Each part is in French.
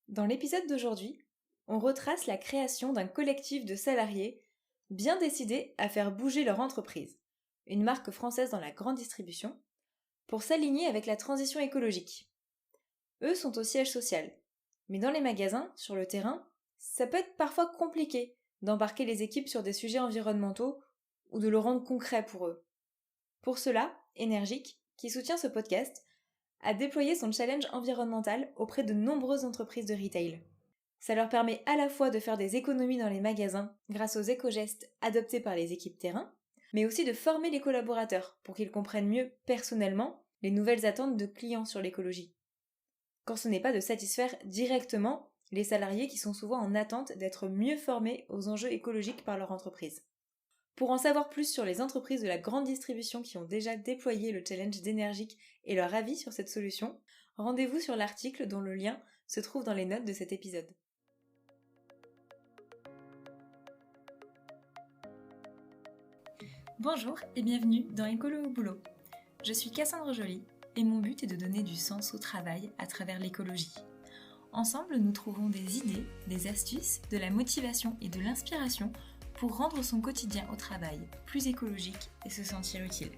Dans l'épisode d'aujourd'hui, on retrace la création d'un collectif de salariés bien décidés à faire bouger leur entreprise, une marque française dans la grande distribution, pour s'aligner avec la transition écologique. Eux sont au siège social, mais dans les magasins, sur le terrain, ça peut être parfois compliqué d'embarquer les équipes sur des sujets environnementaux ou de le rendre concret pour eux. Pour cela, Énergique, qui soutient ce podcast, a déployé son challenge environnemental auprès de nombreuses entreprises de retail. Ça leur permet à la fois de faire des économies dans les magasins grâce aux éco-gestes adoptés par les équipes terrain, mais aussi de former les collaborateurs pour qu'ils comprennent mieux personnellement les nouvelles attentes de clients sur l'écologie. Quand ce n'est pas de satisfaire directement les salariés qui sont souvent en attente d'être mieux formés aux enjeux écologiques par leur entreprise. Pour en savoir plus sur les entreprises de la grande distribution qui ont déjà déployé le challenge d'Énergique et leur avis sur cette solution, rendez-vous sur l'article dont le lien se trouve dans les notes de cet épisode. Bonjour et bienvenue dans Écolo au boulot. Je suis Cassandre Joly et mon but est de donner du sens au travail à travers l'écologie. Ensemble, nous trouvons des idées, des astuces, de la motivation et de l'inspiration pour rendre son quotidien au travail plus écologique et se sentir utile.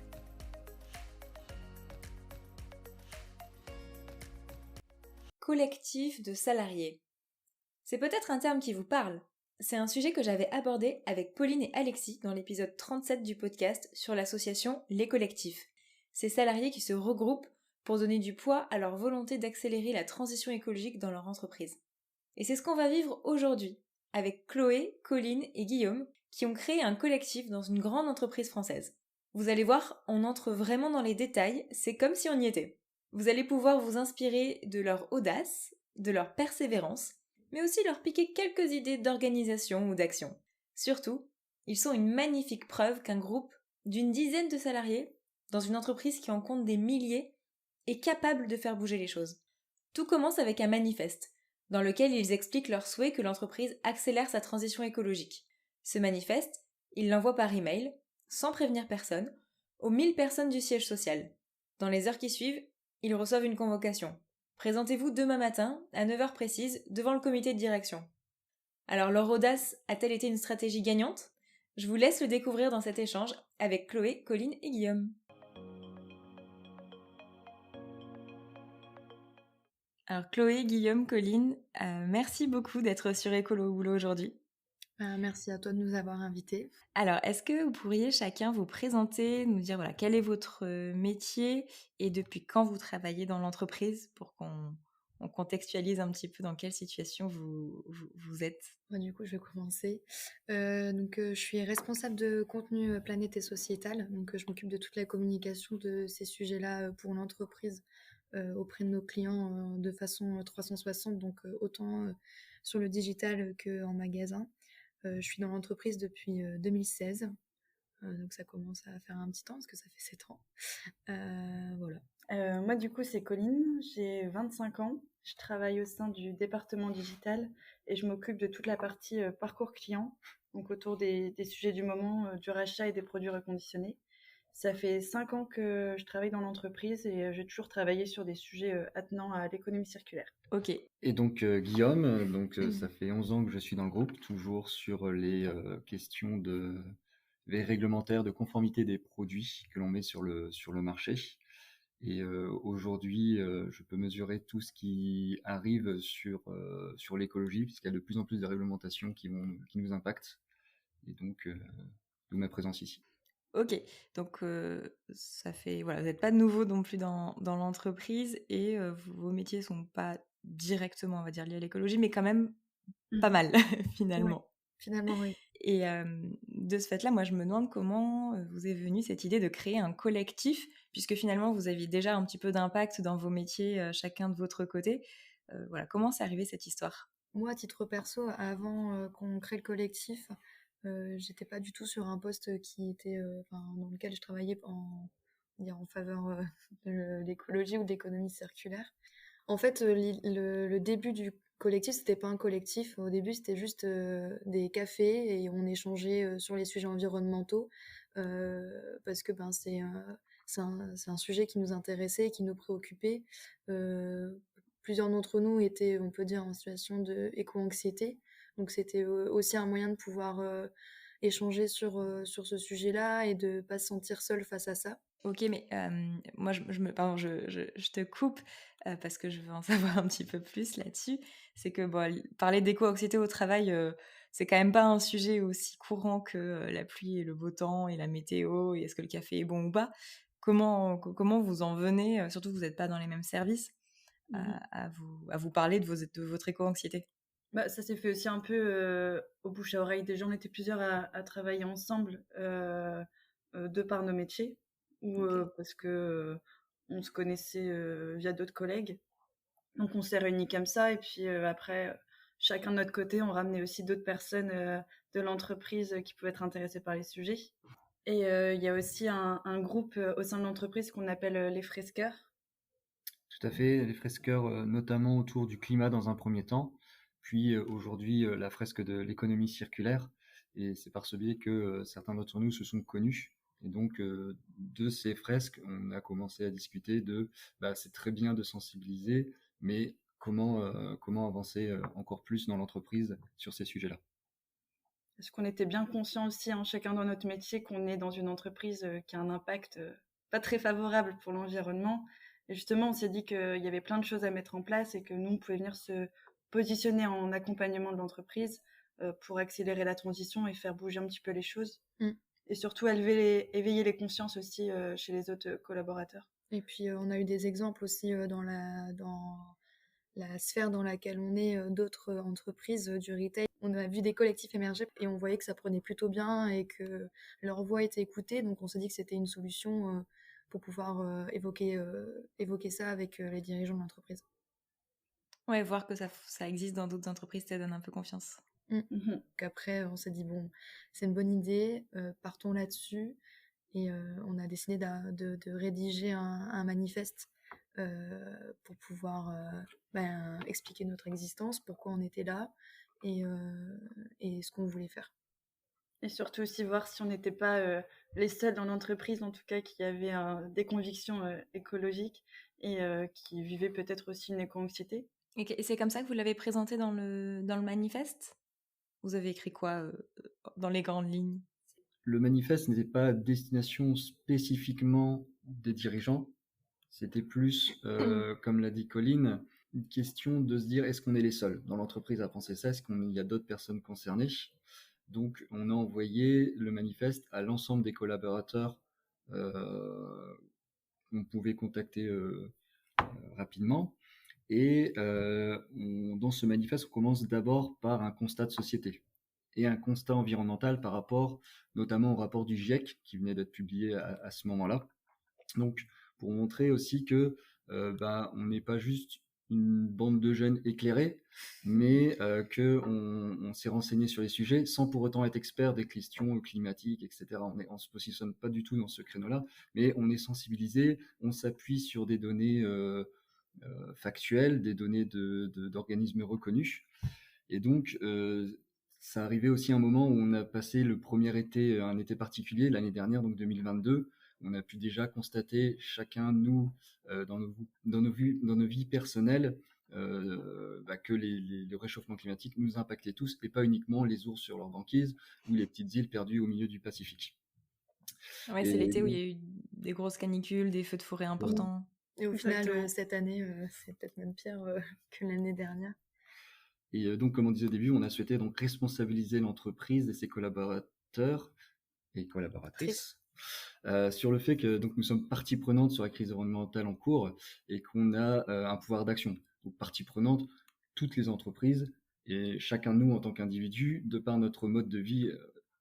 Collectif de salariés. C'est peut-être un terme qui vous parle. C'est un sujet que j'avais abordé avec Pauline et Alexis dans l'épisode 37 du podcast sur l'association Les Collectifs. Ces salariés qui se regroupent pour donner du poids à leur volonté d'accélérer la transition écologique dans leur entreprise. Et c'est ce qu'on va vivre aujourd'hui avec Chloé, Colline et Guillaume qui ont créé un collectif dans une grande entreprise française. Vous allez voir, on entre vraiment dans les détails, c'est comme si on y était. Vous allez pouvoir vous inspirer de leur audace, de leur persévérance, mais aussi leur piquer quelques idées d'organisation ou d'action. Surtout, ils sont une magnifique preuve qu'un groupe d'une dizaine de salariés, dans une entreprise qui en compte des milliers, est capable de faire bouger les choses. Tout commence avec un manifeste, dans lequel ils expliquent leur souhait que l'entreprise accélère sa transition écologique. Ce manifeste, ils l'envoient par email, sans prévenir personne, aux 1000 personnes du siège social. Dans les heures qui suivent, ils reçoivent une convocation. Présentez-vous demain matin, à 9h précises, devant le comité de direction. Alors leur audace a-t-elle été une stratégie gagnante ? Je vous laisse le découvrir dans cet échange avec Chloé, Colline et Guillaume. Alors Chloé, Guillaume, Colline, merci beaucoup d'être sur Écolo au boulot aujourd'hui. Merci à toi de nous avoir invités. Alors, est-ce que vous pourriez chacun vous présenter, nous dire voilà, quel est votre métier et depuis quand vous travaillez dans l'entreprise pour qu'on contextualise un petit peu dans quelle situation vous êtes. Du coup, je vais commencer. Je suis responsable de contenu Planète et Sociétal. Donc, je m'occupe de toute la communication de ces sujets-là pour l'entreprise auprès de nos clients de façon 360, donc autant sur le digital qu'en magasin. Je suis dans l'entreprise depuis 2016. Donc ça commence à faire un petit temps parce que ça fait 7 ans. Voilà. Moi, du coup, c'est Colline, j'ai 25 ans. Je travaille au sein du département digital et je m'occupe de toute la partie parcours client, donc autour des sujets du moment, du rachat et des produits reconditionnés. Ça fait 5 ans que je travaille dans l'entreprise et j'ai toujours travaillé sur des sujets attenants à l'économie circulaire. Ok. Et donc Guillaume, ça fait 11 ans que je suis dans le groupe, toujours sur les questions les réglementaires de conformité des produits que l'on met sur le marché. Et aujourd'hui, je peux mesurer tout ce qui arrive sur l'écologie, puisqu'il y a de plus en plus de réglementations qui nous impactent. Et donc, d'où ma présence ici. Ok, donc ça fait voilà, vous n'êtes pas de nouveau non plus dans l'entreprise et vos métiers sont pas directement, on va dire, liés à l'écologie, mais quand même pas mal finalement. Ouais, finalement, oui. Et de ce fait-là, moi, je me demande comment vous est venue cette idée de créer un collectif, puisque finalement, vous aviez déjà un petit peu d'impact dans vos métiers, chacun de votre côté. Voilà, comment c'est arrivé cette histoire ? Moi, à titre perso, avant qu'on crée le collectif, j'étais pas du tout sur un poste qui était, dans lequel je travaillais en faveur de l'écologie ou de l'économie circulaire. En fait, le début du collectif, c'était pas un collectif. Au début, c'était juste des cafés et on échangeait sur les sujets environnementaux parce que c'est un sujet qui nous intéressait et qui nous préoccupait. plusieurs d'entre nous étaient, on peut dire, en situation de éco-anxiété. Donc c'était aussi un moyen de pouvoir échanger sur ce sujet-là et de pas se sentir seul face à ça. Ok, mais moi, pardon, je te coupe parce que je veux en savoir un petit peu plus là-dessus. C'est que parler d'éco-anxiété au travail, c'est quand même pas un sujet aussi courant que la pluie et le beau temps et la météo et est-ce que le café est bon ou pas. Comment vous en venez, surtout que vous n'êtes pas dans les mêmes services, à vous parler de votre éco-anxiété? Bah, ça s'est fait aussi un peu au bouche à oreille des gens. On était plusieurs à travailler ensemble de par nos métiers ou parce que on se connaissait via d'autres collègues. Donc on s'est réunis comme ça et puis après, chacun de notre côté, on ramenait aussi d'autres personnes de l'entreprise qui pouvaient être intéressées par les sujets. Et il y a aussi un groupe au sein de l'entreprise qu'on appelle les fresqueurs. Tout à fait, les fresqueurs, notamment autour du climat dans un premier temps, puis aujourd'hui la fresque de l'économie circulaire. Et c'est par ce biais que certains d'entre nous se sont connus. Et donc de ces fresques, on a commencé à discuter de, c'est très bien de sensibiliser, mais comment avancer encore plus dans l'entreprise sur ces sujets-là. Parce qu'on était bien conscients aussi, chacun dans notre métier, qu'on est dans une entreprise qui a un impact pas très favorable pour l'environnement. Et justement, on s'est dit qu'il y avait plein de choses à mettre en place et que nous, on pouvait venir se positionner en accompagnement de l'entreprise pour accélérer la transition et faire bouger un petit peu les choses. Et surtout éveiller les consciences aussi chez les autres collaborateurs. Et puis on a eu des exemples aussi dans la sphère dans laquelle on est, d'autres entreprises du retail. On a vu des collectifs émerger et on voyait que ça prenait plutôt bien et que leur voix était écoutée. Donc on s'est dit que c'était une solution pour pouvoir évoquer ça avec les dirigeants de l'entreprise. Ouais, voir que ça existe dans d'autres entreprises, ça donne un peu confiance. Donc après, on s'est dit, bon, c'est une bonne idée, partons là-dessus. Et on a décidé de rédiger un manifeste pour pouvoir expliquer notre existence, pourquoi on était là et ce qu'on voulait faire. Et surtout aussi voir si on n'était pas les seuls dans l'entreprise, en tout cas, qui avaient des convictions écologiques et qui vivaient peut-être aussi une éco-anxiété. Et c'est comme ça que vous l'avez présenté dans le manifeste? Vous avez écrit quoi dans les grandes lignes? Le manifeste n'était pas à destination spécifiquement des dirigeants. C'était plus, comme l'a dit Colline, une question de se dire est-ce qu'on est les seuls dans l'entreprise à penser ça? Est-ce qu'il y a d'autres personnes concernées? Donc, on a envoyé le manifeste à l'ensemble des collaborateurs qu'on pouvait contacter rapidement. Et dans ce manifeste, on commence d'abord par un constat de société et un constat environnemental par rapport notamment au rapport du GIEC qui venait d'être publié à ce moment-là. Donc, pour montrer aussi que on n'est pas juste une bande de jeunes éclairés, mais qu'on s'est renseigné sur les sujets sans pour autant être expert des questions climatiques, etc. On se positionne pas du tout dans ce créneau-là, mais on est sensibilisé, on s'appuie sur des données factuelles, des données d'organismes reconnus. Et donc, ça arrivait aussi un moment où on a passé le premier été, un été particulier, l'année dernière, donc 2022. On a pu déjà constater chacun, nous, dans nos vies personnelles, que le réchauffement climatique nous impactait tous, et pas uniquement les ours sur leur banquise ou les petites îles perdues au milieu du Pacifique. Ouais, c'est l'été où il y a eu des grosses canicules, des feux de forêt importants. Et au final, cette année, c'est peut-être même pire que l'année dernière. Et donc, comme on disait au début, on a souhaité donc responsabiliser l'entreprise et ses collaborateurs et collaboratrices sur le fait que donc nous sommes partie prenante sur la crise environnementale en cours et qu'on a un pouvoir d'action. Donc, partie prenante, toutes les entreprises et chacun de nous en tant qu'individu, de par notre mode de vie,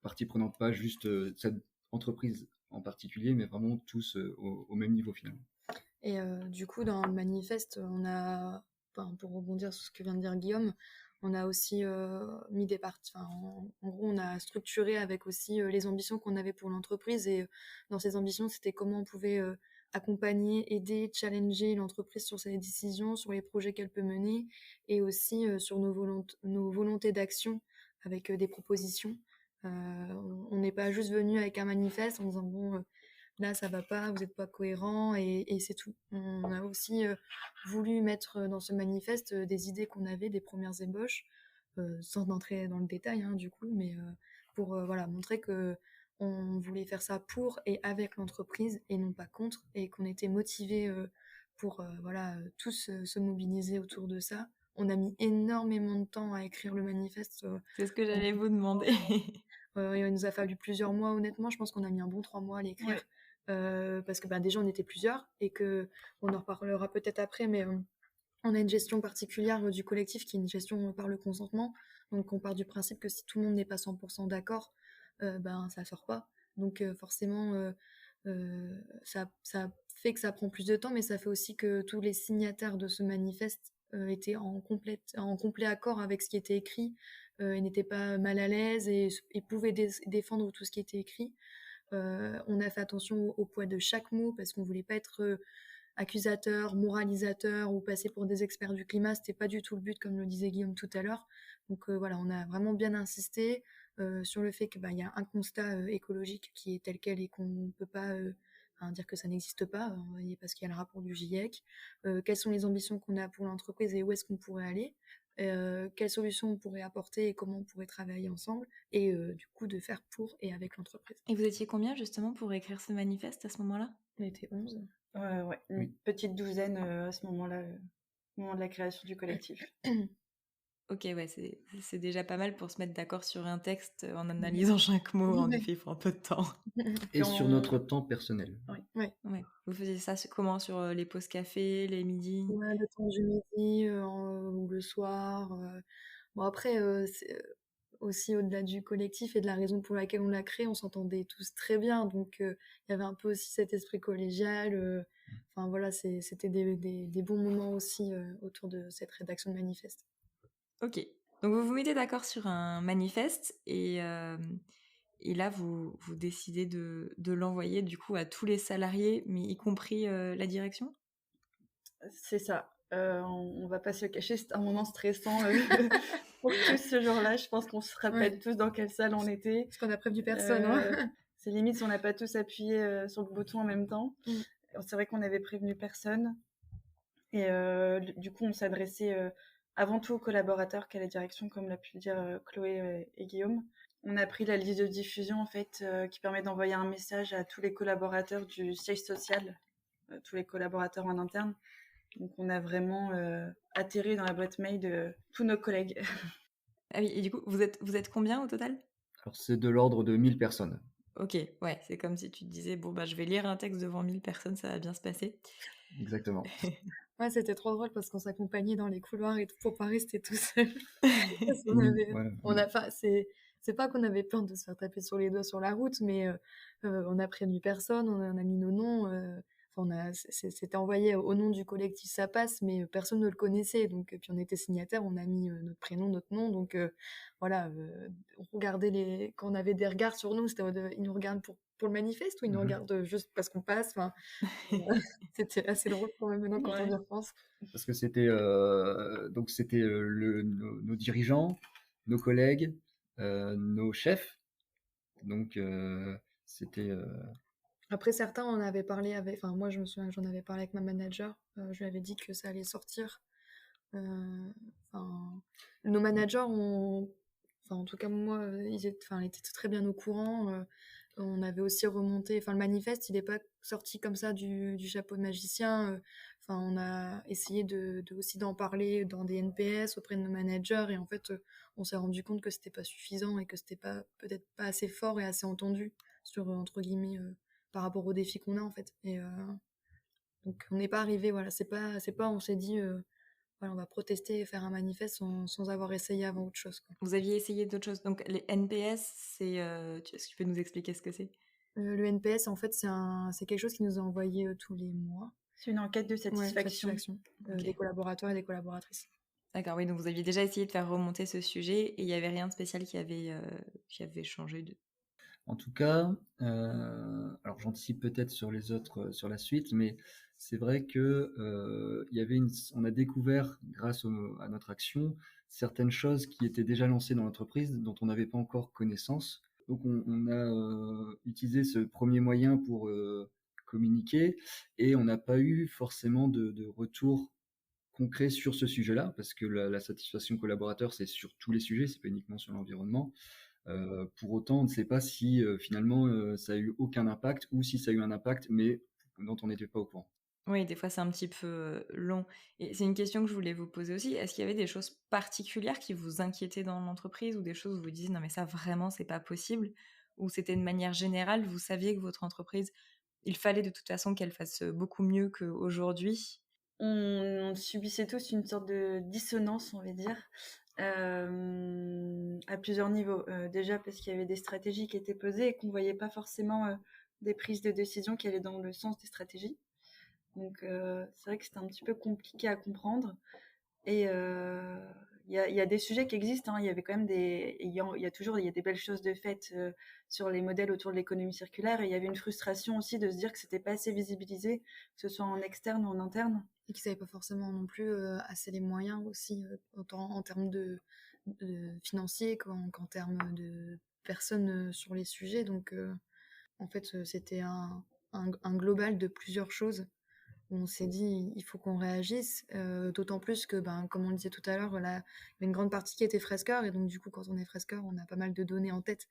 partie prenante, pas juste cette entreprise en particulier, mais vraiment tous au même niveau finalement. Et du coup, dans le manifeste, on a, pour rebondir sur ce que vient de dire Guillaume, on a aussi mis des parties. En gros, on a structuré avec aussi les ambitions qu'on avait pour l'entreprise. Et dans ces ambitions, c'était comment on pouvait accompagner, aider, challenger l'entreprise sur ses décisions, sur les projets qu'elle peut mener, et aussi sur nos volontés d'action avec des propositions. On n'est pas juste venu avec un manifeste en disant bon. là ça va pas, vous n'êtes pas cohérent et c'est tout. On a aussi voulu mettre dans ce manifeste des idées qu'on avait, des premières ébauches, sans entrer dans le détail hein, du coup, mais pour voilà, montrer que on voulait faire ça pour et avec l'entreprise et non pas contre, et qu'on était motivés pour voilà, tous se mobiliser autour de ça. On a mis énormément de temps à écrire le manifeste. C'est ce que j'allais vous demander. Il nous a fallu plusieurs mois, honnêtement. Je pense qu'on a mis un bon 3 mois à l'écrire. Parce que déjà, on était plusieurs et que on en reparlera peut-être après, mais on a une gestion particulière du collectif qui est une gestion par le consentement. Donc, on part du principe que si tout le monde n'est pas 100% d'accord, ça sort pas. Donc, forcément, ça fait que ça prend plus de temps, mais ça fait aussi que tous les signataires de ce manifeste étaient en complet accord avec ce qui était écrit et n'étaient pas mal à l'aise et pouvaient défendre tout ce qui était écrit. On a fait attention au poids de chaque mot parce qu'on voulait pas être accusateur, moralisateur ou passer pour des experts du climat. C'était pas du tout le but, comme le disait Guillaume tout à l'heure. Donc voilà, on a vraiment bien insisté sur le fait que y a un constat écologique qui est tel quel et qu'on ne peut pas dire que ça n'existe pas parce qu'il y a le rapport du GIEC. Quelles sont les ambitions qu'on a pour l'entreprise et où est-ce qu'on pourrait aller, quelles solutions on pourrait apporter et comment on pourrait travailler ensemble, et du coup de faire pour et avec l'entreprise. Et vous étiez combien justement pour écrire ce manifeste à ce moment-là? On était 11. Une petite douzaine à ce moment-là, au moment de la création du collectif. Ok, ouais, c'est déjà pas mal pour se mettre d'accord sur un texte en analysant chaque mot. En effet, il faut un peu de temps. Et sur notre temps personnel. Ouais. Vous faisiez ça comment, sur les pauses café, les midis? Ouais, le temps du midi ou le soir. Bon, après, c'est aussi au-delà du collectif et de la raison pour laquelle on l'a créé, on s'entendait tous très bien. Donc, il y avait un peu aussi cet esprit collégial. Enfin, voilà, c'était des bons moments aussi autour de cette rédaction de manifeste. Ok. Donc, vous vous mettez d'accord sur un manifeste et là, vous décidez de l'envoyer du coup à tous les salariés, mais y compris la direction? C'est ça. On va pas se le cacher, c'était un moment stressant pour tous ce jour-là. Je pense qu'on se rappelle tous dans quelle salle on était. Parce qu'on a prévenu personne. C'est limite si on n'a pas tous appuyé sur le bouton en même temps. C'est vrai qu'on n'avait prévenu personne. Et du coup, on s'adressait avant tout aux collaborateurs qu'à la direction, comme l'a pu le dire Chloé et Guillaume. On a pris la liste de diffusion en fait, qui permet d'envoyer un message à tous les collaborateurs du siège social, tous les collaborateurs en interne. Donc on a vraiment atterri dans la boîte mail de tous nos collègues. Ah oui, et du coup, vous êtes combien au total? Alors c'est de l'ordre de 1000 personnes. Ok, ouais, c'est comme si tu te disais, bon, je vais lire un texte devant 1000 personnes, ça va bien se passer. Exactement. Ouais, c'était trop drôle parce qu'on s'accompagnait dans les couloirs et tout pour pas rester tout seul. C'est pas qu'on avait peur de se faire taper sur les doigts sur la route, mais on a prévenu personne, on a mis nos noms. C'était envoyé au nom du collectif Ça Passe, mais personne ne le connaissait. Donc, puis on était signataires, on a mis notre prénom, notre nom. Donc voilà, on regardait quand on avait des regards sur nous, c'était ils nous regardent pour le manifeste ou ils nous regardent juste parce qu'on passe. C'était assez drôle quand même maintenant quand on y repense. Parce que c'était nos dirigeants, nos collègues, nos chefs. Donc c'était. Après, certains, on avait parlé avec. Enfin, moi, je me souviens que j'en avais parlé avec ma manager. Je lui avais dit que ça allait sortir. Nos managers ont. Enfin, en tout cas, moi, ils étaient très bien au courant. On avait aussi remonté. Enfin, le manifeste, il n'est pas sorti comme ça du chapeau de magicien. On a essayé aussi d'en parler dans des NPS auprès de nos managers. Et en fait, on s'est rendu compte que c'était pas suffisant et que c'était peut-être pas assez fort et assez entendu sur, entre guillemets, par rapport aux défis qu'on a en fait. Et donc on n'est pas arrivé, voilà, c'est pas on s'est dit voilà, on va protester et faire un manifeste sans avoir essayé avant autre chose, quoi. Vous aviez essayé d'autres choses. Donc les NPS, c'est est-ce que tu peux nous expliquer ce que c'est? Le NPS, en fait, c'est quelque chose qui nous est envoyé tous les mois. C'est une enquête de satisfaction, des collaborateurs et des collaboratrices. D'accord, oui, donc vous aviez déjà essayé de faire remonter ce sujet et il n'y avait rien de spécial qui avait changé de... En tout cas, alors j'anticipe peut-être sur les autres, sur la suite, mais c'est vrai que on a découvert, grâce à notre action, certaines choses qui étaient déjà lancées dans l'entreprise, dont on n'avait pas encore connaissance. Donc on a utilisé ce premier moyen pour communiquer et on n'a pas eu forcément de retour concret sur ce sujet-là, parce que la satisfaction collaborateur, c'est sur tous les sujets, c'est pas uniquement sur l'environnement. Pour autant, on ne sait pas si finalement ça a eu aucun impact ou si ça a eu un impact, mais dont on n'était pas au courant. Oui, des fois c'est un petit peu long. Et c'est une question que je voulais vous poser aussi. Est-ce qu'il y avait des choses particulières qui vous inquiétaient dans l'entreprise ou des choses où vous disiez non mais ça vraiment c'est pas possible? Ou c'était de manière générale, vous saviez que votre entreprise, il fallait de toute façon qu'elle fasse beaucoup mieux qu'aujourd'hui? On subissait tous une sorte de dissonance, on va dire, à plusieurs niveaux. Déjà parce qu'il y avait des stratégies qui étaient posées et qu'on voyait pas forcément des prises de décision qui allaient dans le sens des stratégies. Donc c'est vrai que c'était un petit peu compliqué à comprendre. Et il y a des sujets qui existent, hein. Il y avait quand même il y a des belles choses de faites sur les modèles autour de l'économie circulaire. Et il y avait une frustration aussi de se dire que c'était pas assez visibilisé, que ce soit en externe ou en interne. Et qu'ils n'avaient pas forcément non plus assez les moyens aussi, autant en termes de financiers qu'en termes de personnes sur les sujets. Donc, en fait, c'était un global de plusieurs choses. On s'est dit, il faut qu'on réagisse, d'autant plus que, comme on le disait tout à l'heure, il y avait une grande partie qui était fresqueur, et donc du coup, quand on est fresqueur, on a pas mal de données en tête.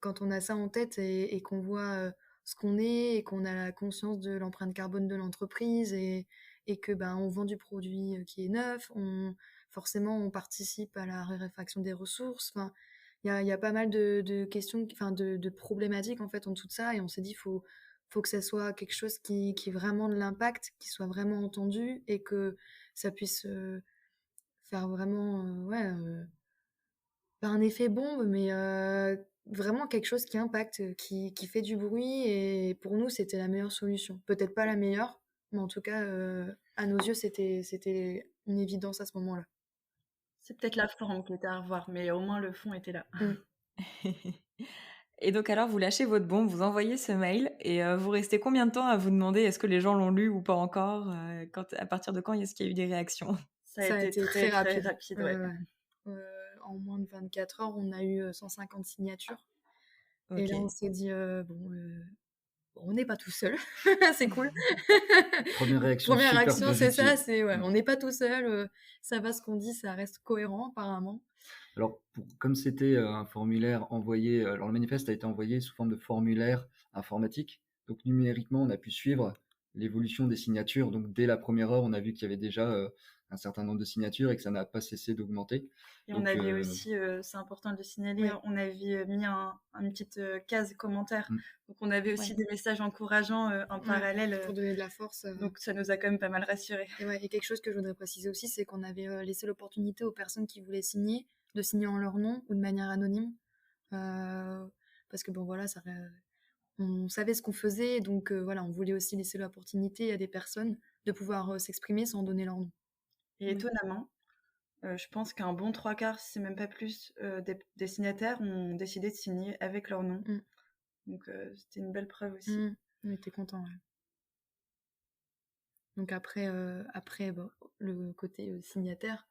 Quand on a ça en tête et qu'on voit ce qu'on est, et qu'on a la conscience de l'empreinte carbone de l'entreprise, et que on vend du produit qui est neuf, forcément on participe à la raréfaction des ressources. Enfin, il y a pas mal de questions, enfin de problématiques en fait en dessous de ça, et on s'est dit faut que ça soit quelque chose qui ait vraiment de l'impact, qui soit vraiment entendu, et que ça puisse faire vraiment pas un effet bombe, mais vraiment quelque chose qui impacte, qui fait du bruit. Et pour nous, c'était la meilleure solution. Peut-être pas la meilleure, mais en tout cas, à nos yeux, c'était une évidence à ce moment-là. C'est peut-être la forme qui était à revoir, mais au moins le fond était là. Et donc alors vous lâchez votre bombe, vous envoyez ce mail et vous restez combien de temps à vous demander est-ce que les gens l'ont lu ou pas encore, à partir de quand est-ce qu'il y a eu des réactions? Ça a été très rapide. Ouais. En moins de 24 heures, on a eu 150 signatures. Ok. Et là, on s'est dit, on n'est pas tout seul, c'est cool. Première réaction, Première super réaction, c'est ça, positive. on n'est pas tout seul, ça va, ce qu'on dit, ça reste cohérent apparemment. Alors, comme c'était un formulaire envoyé, alors le manifeste a été envoyé sous forme de formulaire informatique, donc numériquement on a pu suivre l'évolution des signatures. Donc dès la première heure, on a vu qu'il y avait déjà un certain nombre de signatures et que ça n'a pas cessé d'augmenter. Et donc, on avait aussi, c'est important de le signaler, on avait mis une petite case commentaire. Donc on avait aussi des messages encourageants en parallèle. Pour donner de la force. Donc ça nous a quand même pas mal rassurés. Et quelque chose que je voudrais préciser aussi, c'est qu'on avait laissé l'opportunité aux personnes qui voulaient signer de signer en leur nom ou de manière anonyme. Parce que on savait ce qu'on faisait, donc on voulait aussi laisser l'opportunité à des personnes de pouvoir s'exprimer sans donner leur nom. Et étonnamment, je pense qu'un bon 3/4, si c'est même pas plus, des signataires ont décidé de signer avec leur nom. Donc c'était une belle preuve aussi. On était contents. Ouais. Donc après le côté signataire,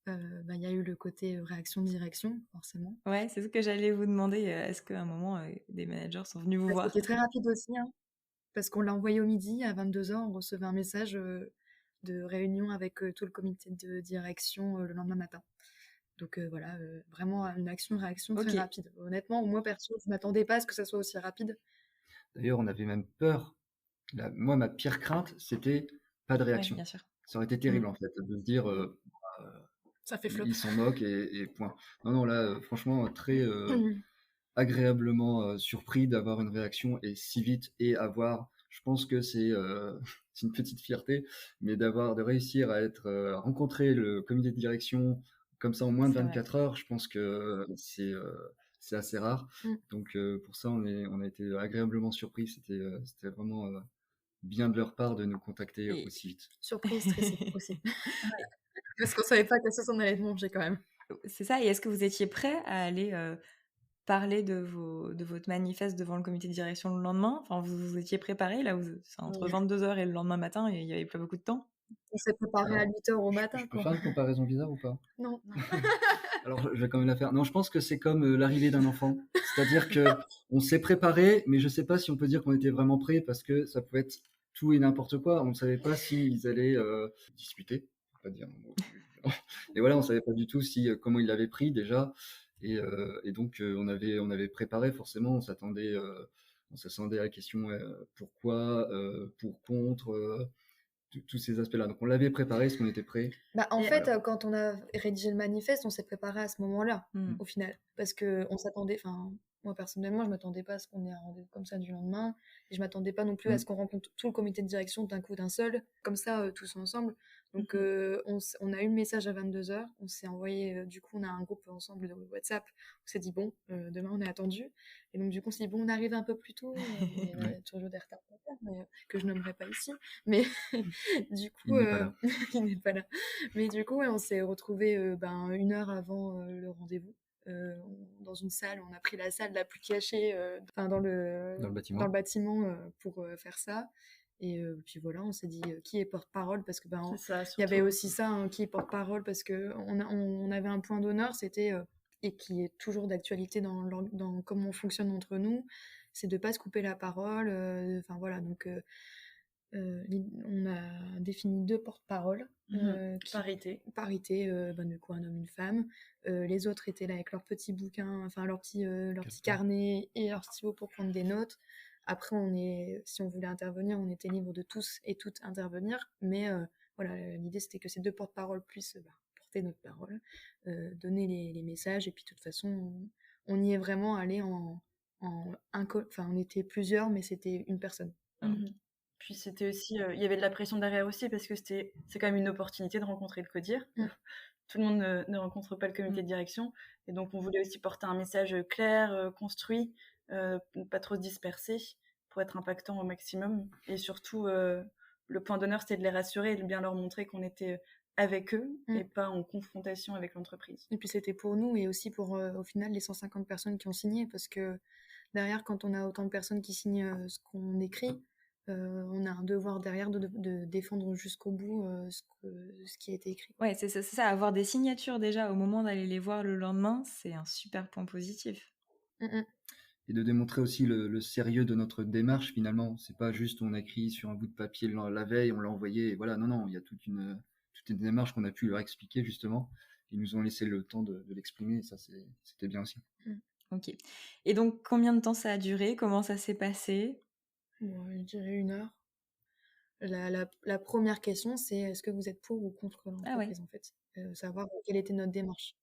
il y a eu le côté réaction-direction, forcément. Ouais, c'est ce que j'allais vous demander. Est-ce qu'à un moment, des managers sont venus vous voir? C'était très rapide aussi, hein, parce qu'on l'a envoyé au midi, à 22h, on recevait un message de réunion avec tout le comité de direction le lendemain matin. Donc vraiment une action-réaction très rapide. Honnêtement, moi perso, je ne m'attendais pas à ce que ça soit aussi rapide. D'ailleurs, on avait même peur. Moi, ma pire crainte, c'était pas de réaction. Ouais, bien sûr. Ça aurait été terrible, en fait, de se dire ça fait flop. Ils s'en moquent et point. Non, là, franchement, très agréablement surpris d'avoir une réaction et si vite et je pense que c'est une petite fierté, mais de réussir à rencontrer le comité de direction comme ça en moins de 24 heures, je pense que c'est assez rare. Donc pour ça, on a été agréablement surpris. C'était vraiment bien de leur part de nous contacter aussi vite. Surprise, stressé aussi. Parce qu'on savait pas que ça on allait être manger quand même. C'est ça. Et est-ce que vous étiez prêt à aller parler de votre manifeste devant le comité de direction le lendemain? Enfin, vous étiez préparé là, c'est entre 22h et le lendemain matin et il n'y avait pas beaucoup de temps? On s'est préparé à 8h au matin. Je peux faire une comparaison bizarre ou pas? Non. Alors, je vais quand même la faire. Non, je pense que c'est comme l'arrivée d'un enfant. C'est-à-dire que on s'est préparé, mais je sais pas si on peut dire qu'on était vraiment prêt parce que ça pouvait être tout et n'importe quoi. On ne savait pas s'ils allaient discuter, faut pas dire un mot plus violent. Et voilà, on savait pas du tout si comment ils l'avaient pris déjà. Et donc on avait préparé forcément. On s'attendait à la question pourquoi, pour, contre. Tous ces aspects-là. Donc on l'avait préparé, est-ce qu'on était prêt? Bah, en Et fait, Voilà. quand on a rédigé le manifeste, on s'est préparé à ce moment-là, Mm. au final. Parce qu'on s'attendait, enfin, moi personnellement, je m'attendais pas à ce qu'on ait un rendez-vous comme ça du lendemain. Et je m'attendais pas non plus à Mm. ce qu'on rencontre tout le comité de direction d'un coup d'un seul, comme ça, tous ensemble. Donc, on a eu le message à 22h. On s'est envoyé, du coup, on a un groupe ensemble de WhatsApp. On s'est dit, bon, demain on est attendu. Et donc, du coup, on s'est dit, bon, on arrive un peu plus tôt. Il y a Ouais. toujours des retards, que je nommerai pas ici. Mais du coup, Il n'est pas là. il n'est pas là. Mais du coup, ouais, on s'est retrouvés 1 heure avant le rendez-vous. Dans une salle, on a pris la salle la plus cachée dans Dans le dans le bâtiment. bâtiment pour faire ça. Et puis voilà, on s'est dit qui est porte-parole parce que c'est ça, il y avait surtout. aussi ça, qui est porte-parole parce que on avait un point d'honneur, c'était et qui est toujours d'actualité dans comment on fonctionne entre nous, c'est de pas se couper la parole. Enfin voilà, donc on a défini 2 porte-paroles, parité, du coup un homme, une femme. Les autres étaient là avec leurs petits bouquins, enfin leur petit Calepin. carnet et leur stylo pour prendre des notes. Après, si on voulait intervenir, on était libre de tous et toutes intervenir, mais voilà, l'idée c'était que ces 2 porte-paroles puissent porter notre parole, donner les messages, et puis de toute façon, on y est vraiment allé enfin on était plusieurs, mais c'était une personne. Voilà. Puis c'était aussi, il y avait de la pression derrière aussi parce que c'est quand même une opportunité de rencontrer le CODIR. Mm. Tout le monde ne rencontre pas le comité de direction. Et donc on voulait aussi porter un message clair, construit, pas trop se disperser pour être impactant au maximum. Et surtout, le point d'honneur, c'était de les rassurer et de bien leur montrer qu'on était avec eux et pas en confrontation avec l'entreprise. Et puis c'était pour nous et aussi pour au final les 150 personnes qui ont signé, parce que derrière, quand on a autant de personnes qui signent ce qu'on écrit, on a un devoir derrière de défendre jusqu'au bout ce qui a été écrit. Ouais, c'est ça, avoir des signatures déjà au moment d'aller les voir le lendemain, c'est un super point positif. Et de démontrer aussi le sérieux de notre démarche finalement. C'est pas juste on a écrit sur un bout de papier la veille, on l'a envoyé, et voilà. Non, il y a toute une démarche qu'on a pu leur expliquer justement. Ils nous ont laissé le temps de l'exprimer, et ça c'était bien aussi. Ok. Et donc, combien de temps ça a duré? Comment ça s'est passé? Bon, je dirais 1 heure. La première question, c'est est-ce que vous êtes pour ou contre l'entreprise, en fait, savoir quelle était notre démarche.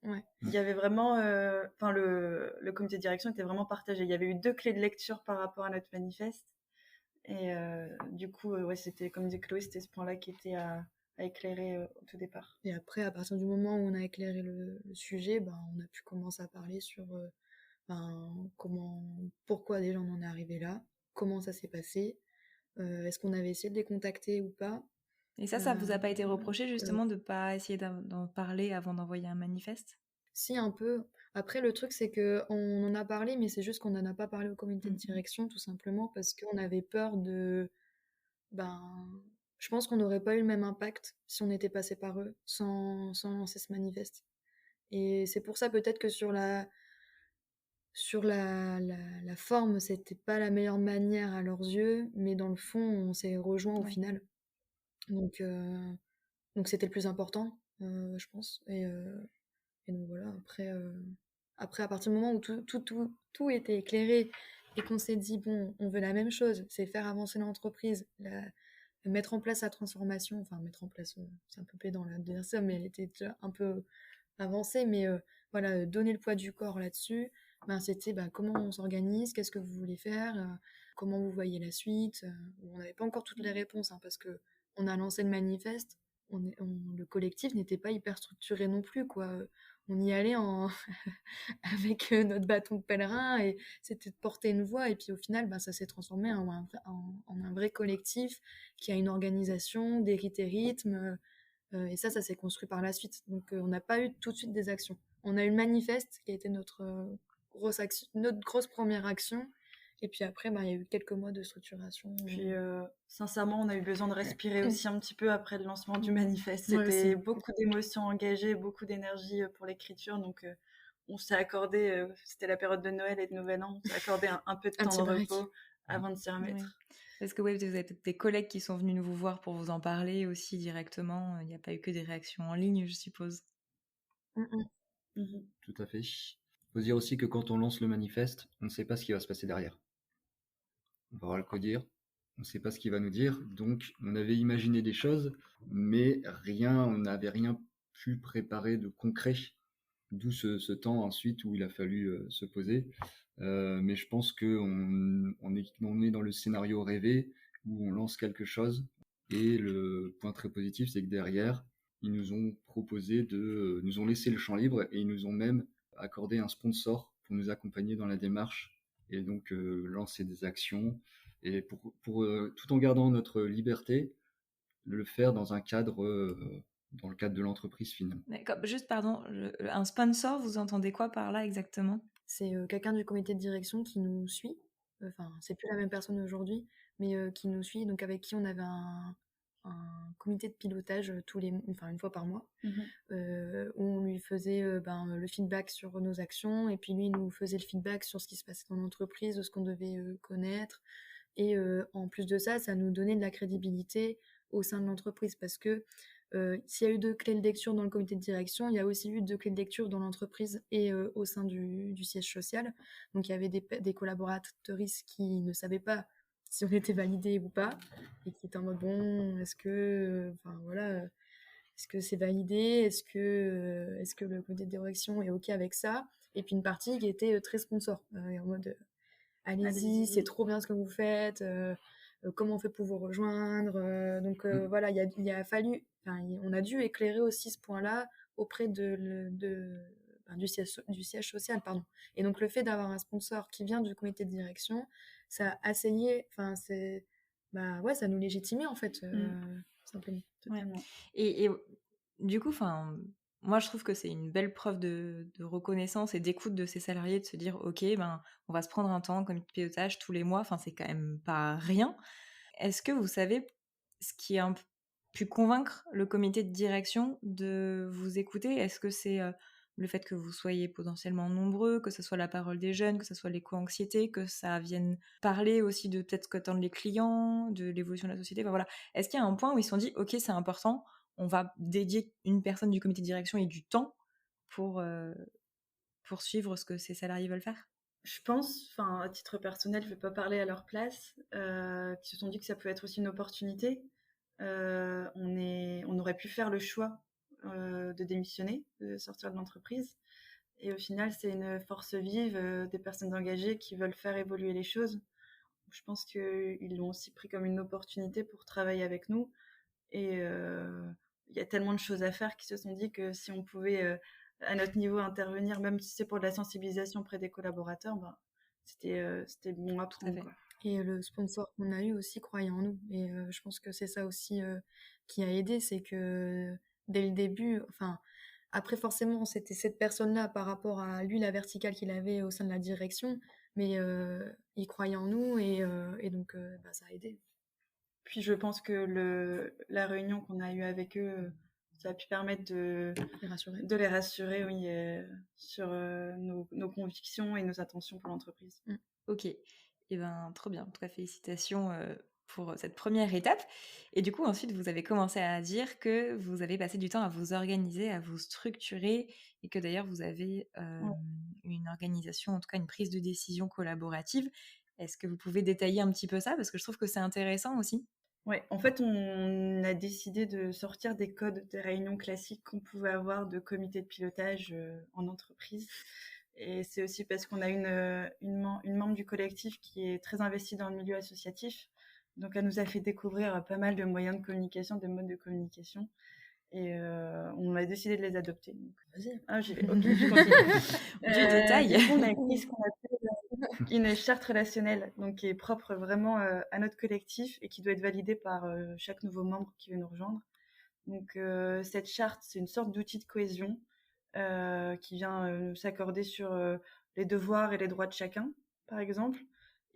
Ouais. Il y avait vraiment, le comité de direction était vraiment partagé. Il y avait eu 2 clés de lecture par rapport à notre manifeste. Et du coup, ouais, c'était, comme disait Chloé, c'était ce point-là qui était à éclairer au tout départ. Et après, à partir du moment où on a éclairé le sujet, on a pu commencer à parler sur pourquoi déjà on en est arrivé là, comment ça s'est passé, est-ce qu'on avait essayé de les contacter ou pas. Et ça vous a pas été reproché justement de pas essayer d'en parler avant d'envoyer un manifeste? Si, un peu. Après, le truc, c'est que on en a parlé, mais c'est juste qu'on n'en a pas parlé au comité de direction, tout simplement parce qu'on avait peur de... je pense qu'on n'aurait pas eu le même impact si on était passé par eux sans lancer ce manifeste. Et c'est pour ça peut-être que sur la forme, c'était pas la meilleure manière à leurs yeux, mais dans le fond, on s'est rejoints au final. Donc c'était le plus important, je pense. Et donc voilà, après, à partir du moment où tout était éclairé et qu'on s'est dit, bon, on veut la même chose, c'est faire avancer l'entreprise, mettre en place la transformation, enfin mettre en place, c'est un peu pédant là de dire ça, mais elle était déjà un peu avancée, mais voilà, donner le poids du corps là-dessus, c'était comment on s'organise, qu'est-ce que vous voulez faire, comment vous voyez la suite. On n'avait pas encore toutes les réponses, parce que on a lancé le manifeste, le collectif n'était pas hyper structuré non plus, quoi. On y allait avec notre bâton de pèlerin, et c'était de porter une voix, et puis au final ça s'est transformé en un vrai collectif qui a une organisation, des rites et rythmes, et ça s'est construit par la suite. Donc on n'a pas eu tout de suite des actions. On a eu le manifeste qui a été notre grosse première action, Et puis après, il y a eu quelques mois de structuration. Puis, sincèrement, on a eu besoin de respirer aussi un petit peu après le lancement du manifeste. Ouais, C'était aussi. beaucoup d'émotions engagées, beaucoup d'énergie pour l'écriture. Donc, on s'est accordé, c'était la période de Noël et de Nouvel An, on s'est accordé un peu de Un temps petit de break. repos avant de s'y remettre. Oui. Parce que vous avez peut-être des collègues qui sont venus nous voir pour vous en parler aussi directement. Il n'y a pas eu que des réactions en ligne, je suppose. Mhm. Tout à fait. Il faut se dire aussi que quand on lance le manifeste, on ne sait pas ce qui va se passer derrière. On va voir le codir, on ne sait pas ce qu'il va nous dire. Donc, on avait imaginé des choses, mais on n'avait rien pu préparer de concret. D'où ce temps ensuite où il a fallu se poser. Mais je pense qu'on est dans le scénario rêvé où on lance quelque chose. Et le point très positif, c'est que derrière, ils nous ont proposé nous ont laissé le champ libre et ils nous ont même accordé un sponsor pour nous accompagner dans la démarche et donc lancer des actions et tout en gardant notre liberté, le faire dans le cadre de l'entreprise finalement. Juste, pardon, un sponsor, vous entendez quoi par là exactement? C'est quelqu'un du comité de direction qui nous suit. Enfin, c'est plus la même personne aujourd'hui, mais qui nous suit, donc avec qui on avait un comité de pilotage une fois par mois, où on lui faisait le feedback sur nos actions, et puis lui il nous faisait le feedback sur ce qui se passait dans l'entreprise, de ce qu'on devait connaître. Et en plus de ça, ça nous donnait de la crédibilité au sein de l'entreprise, parce que s'il y a eu 2 clés de lecture dans le comité de direction, il y a aussi eu 2 clés de lecture dans l'entreprise et au sein du siège social. Donc il y avait des collaboratrices qui ne savaient pas si on était validé ou pas, et qui étaient en mode bon, est-ce que c'est validé, est-ce que le comité de direction est ok avec ça, et puis une partie qui était très sponsor, en mode allez-y, c'est trop bien ce que vous faites, comment on fait pour vous rejoindre, donc voilà, on a dû éclairer aussi ce point-là auprès du siège social, pardon. Et donc le fait d'avoir un sponsor qui vient du comité de direction, ça a asseyé, ça nous légitimait en fait, simplement. Totalement. Et du coup, moi je trouve que c'est une belle preuve de reconnaissance et d'écoute de ces salariés, de se dire ok, on va se prendre un temps comme pilotage tous les mois, c'est quand même pas rien. Est-ce que vous savez ce qui a pu convaincre le comité de direction de vous écouter? Est-ce que c'est le fait que vous soyez potentiellement nombreux, que ce soit la parole des jeunes, que ce soit l'éco-anxiété, que ça vienne parler aussi de peut-être ce qu'attendent les clients, de l'évolution de la société, voilà. Est-ce qu'il y a un point où ils se sont dit ok, c'est important, on va dédier une personne du comité de direction et du temps pour suivre ce que ces salariés veulent faire? Je pense, à titre personnel, je ne vais pas parler à leur place, qui se sont dit que ça peut être aussi une opportunité. On aurait pu faire le choix de démissionner, de sortir de l'entreprise. Et au final, c'est une force vive, des personnes engagées qui veulent faire évoluer les choses. Je pense qu'ils l'ont aussi pris comme une opportunité pour travailler avec nous. Et il y a tellement de choses à faire qu'ils se sont dit que si on pouvait, à notre niveau, intervenir, même si c'est pour de la sensibilisation auprès des collaborateurs, c'était bon à prendre, quoi. Et le sponsor qu'on a eu aussi croyait en nous. Et je pense que c'est ça aussi qui a aidé, c'est que dès le début, après forcément c'était cette personne-là par rapport à lui, la verticale qu'il avait au sein de la direction, mais il croyait en nous, et donc ça a aidé. Puis je pense que la réunion qu'on a eue avec eux, ça a pu permettre de les rassurer, oui, sur nos convictions et nos intentions pour l'entreprise. Ok, et trop bien. En tout cas, félicitations pour cette première étape. Et du coup, ensuite, vous avez commencé à dire que vous avez passé du temps à vous organiser, à vous structurer, et que d'ailleurs, vous avez une organisation, en tout cas une prise de décision collaborative. Est-ce que vous pouvez détailler un petit peu ça? Parce que je trouve que c'est intéressant aussi. Ouais, en fait, on a décidé de sortir des codes des réunions classiques qu'on pouvait avoir de comité de pilotage en entreprise. Et c'est aussi parce qu'on a une membre du collectif qui est très investie dans le milieu associatif. Donc, elle nous a fait découvrir pas mal de moyens de communication, de modes de communication. Et on a décidé de les adopter. Donc, vas-y. Ah, j'y vais. Ok, je continue. Du détail. Du coup, on a écrit ce qu'on appelle une charte relationnelle, donc qui est propre vraiment à notre collectif et qui doit être validée par chaque nouveau membre qui veut nous rejoindre. Donc, cette charte, c'est une sorte d'outil de cohésion qui vient s'accorder sur les devoirs et les droits de chacun, par exemple.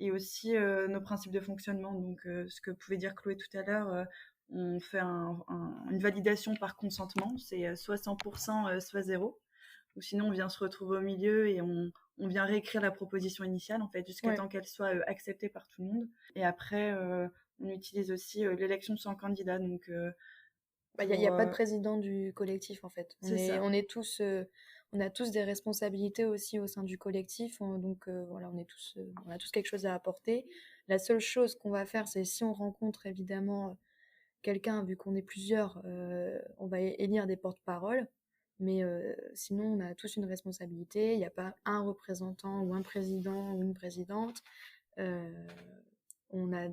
et aussi nos principes de fonctionnement. Donc, ce que pouvait dire Chloé tout à l'heure, on fait une validation par consentement, c'est soit 100%, soit 0. Ou sinon, on vient se retrouver au milieu et on vient réécrire la proposition initiale, en fait, jusqu'à temps qu'elle soit acceptée par tout le monde. Et après, on utilise aussi l'élection sans candidat. Donc, il n'y a pas de président du collectif, en fait. On a tous des responsabilités aussi au sein du collectif. Donc, voilà, on a tous quelque chose à apporter. La seule chose qu'on va faire, c'est si on rencontre évidemment quelqu'un, vu qu'on est plusieurs, on va élire des porte-paroles. Mais sinon, on a tous une responsabilité. Il n'y a pas un représentant ou un président ou une présidente. On a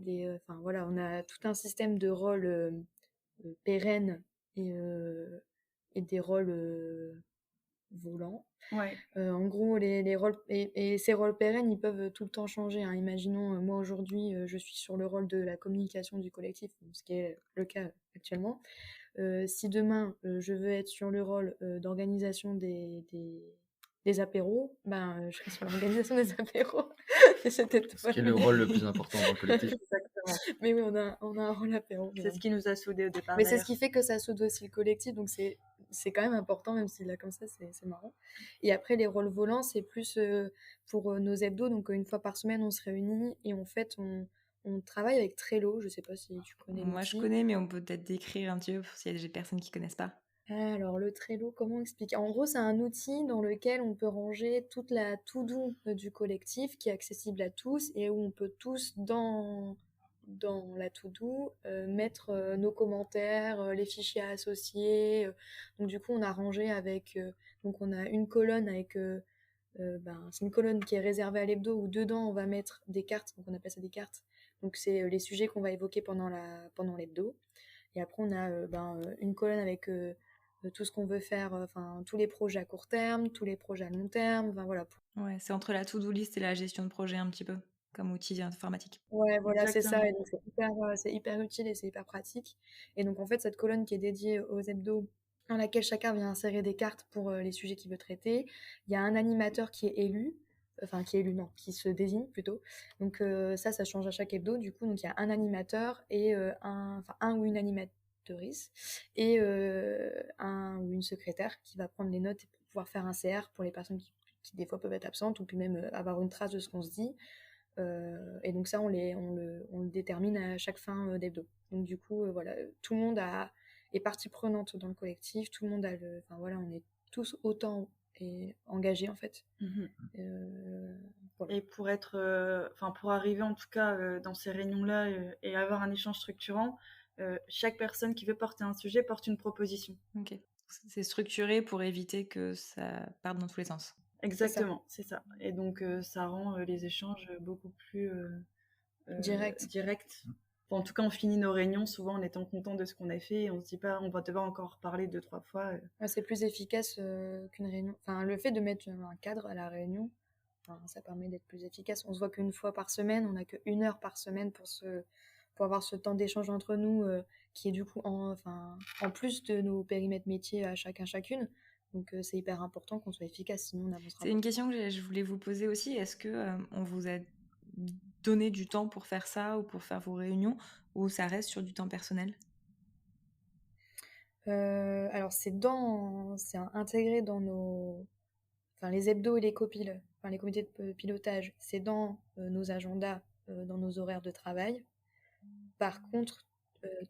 on a tout un système de rôles pérennes et des rôles volants. Ouais. En gros, les rôles et ces rôles pérennes, ils peuvent tout le temps changer. Hein. Imaginons, moi aujourd'hui, je suis sur le rôle de la communication du collectif, ce qui est le cas actuellement. Si demain je veux être sur le rôle d'organisation des apéros, je serai sur l'organisation des apéros. Ce qui est le rôle le plus important dans le collectif. Exactement. Mais oui, on a un rôle apéro. C'est ce qui nous a soudés au départ. Mais c'est ce qui fait que ça soude aussi le collectif, donc c'est quand même important, même si là comme ça c'est marrant. Et après les rôles volants, c'est plus pour nos hebdos, donc une fois par semaine on se réunit et en fait on travaille avec Trello. Je sais pas si tu connais. Moi je connais, mais on peut peut-être décrire un petit peu s'il y a des personnes qui connaissent pas. Alors le Trello, comment expliquer? En gros, c'est un outil dans lequel on peut ranger toute la to-do du collectif qui est accessible à tous et où on peut tous dans la to-do mettre nos commentaires, les fichiers associés. Donc du coup, on a rangé avec donc on a une colonne avec c'est une colonne qui est réservée à l'hebdo où dedans on va mettre des cartes, donc on appelle ça des cartes. Donc c'est les sujets qu'on va évoquer pendant l'hebdo. Et après on a une colonne avec tout ce qu'on veut faire, tous les projets à court terme, tous les projets à long terme, voilà. Ouais, c'est entre la to-do list et la gestion de projet un petit peu, comme outil informatique. Ouais, voilà, c'est ça. Et donc c'est hyper utile et c'est hyper pratique. Et donc en fait, cette colonne qui est dédiée aux hebdos, dans laquelle chacun vient insérer des cartes pour les sujets qu'il veut traiter, il y a un animateur qui est élu, qui se désigne plutôt. Donc ça change à chaque hebdo. Du coup, donc il y a un animateur et un ou une animatrice et un ou une secrétaire qui va prendre les notes pour pouvoir faire un CR pour les personnes qui des fois peuvent être absentes ou puis même avoir une trace de ce qu'on se dit. Et donc ça, on le détermine à chaque fin d'hebdo. Donc du coup, voilà, tout le monde est partie prenante dans le collectif, tout le monde on est tous autant engagés en fait. Voilà. Et pour arriver en tout cas dans ces réunions-là et avoir un échange structurant, chaque personne qui veut porter un sujet porte une proposition. Ok. C'est structuré pour éviter que ça parte dans tous les sens. Exactement, c'est ça. Et donc ça rend les échanges beaucoup plus directs. En tout cas, on finit nos réunions souvent en étant content de ce qu'on a fait et on se dit pas on va devoir encore parler 2-3 fois. C'est plus efficace qu'une réunion. Enfin, le fait de mettre un cadre à la réunion, ça permet d'être plus efficace. On se voit qu'une fois par semaine, on n'a qu'1 heure par semaine pour avoir ce temps d'échange entre nous qui est du coup en plus de nos périmètres métiers à chacune. Donc c'est hyper important qu'on soit efficace, sinon on avancera pas. C'est une question que je voulais vous poser aussi. Est-ce que on vous a donné du temps pour faire ça ou pour faire vos réunions, ou ça reste sur du temps personnel? Alors c'est intégré dans les hebdos et les copiles, les comités de pilotage, c'est dans nos agendas, dans nos horaires de travail. Par contre,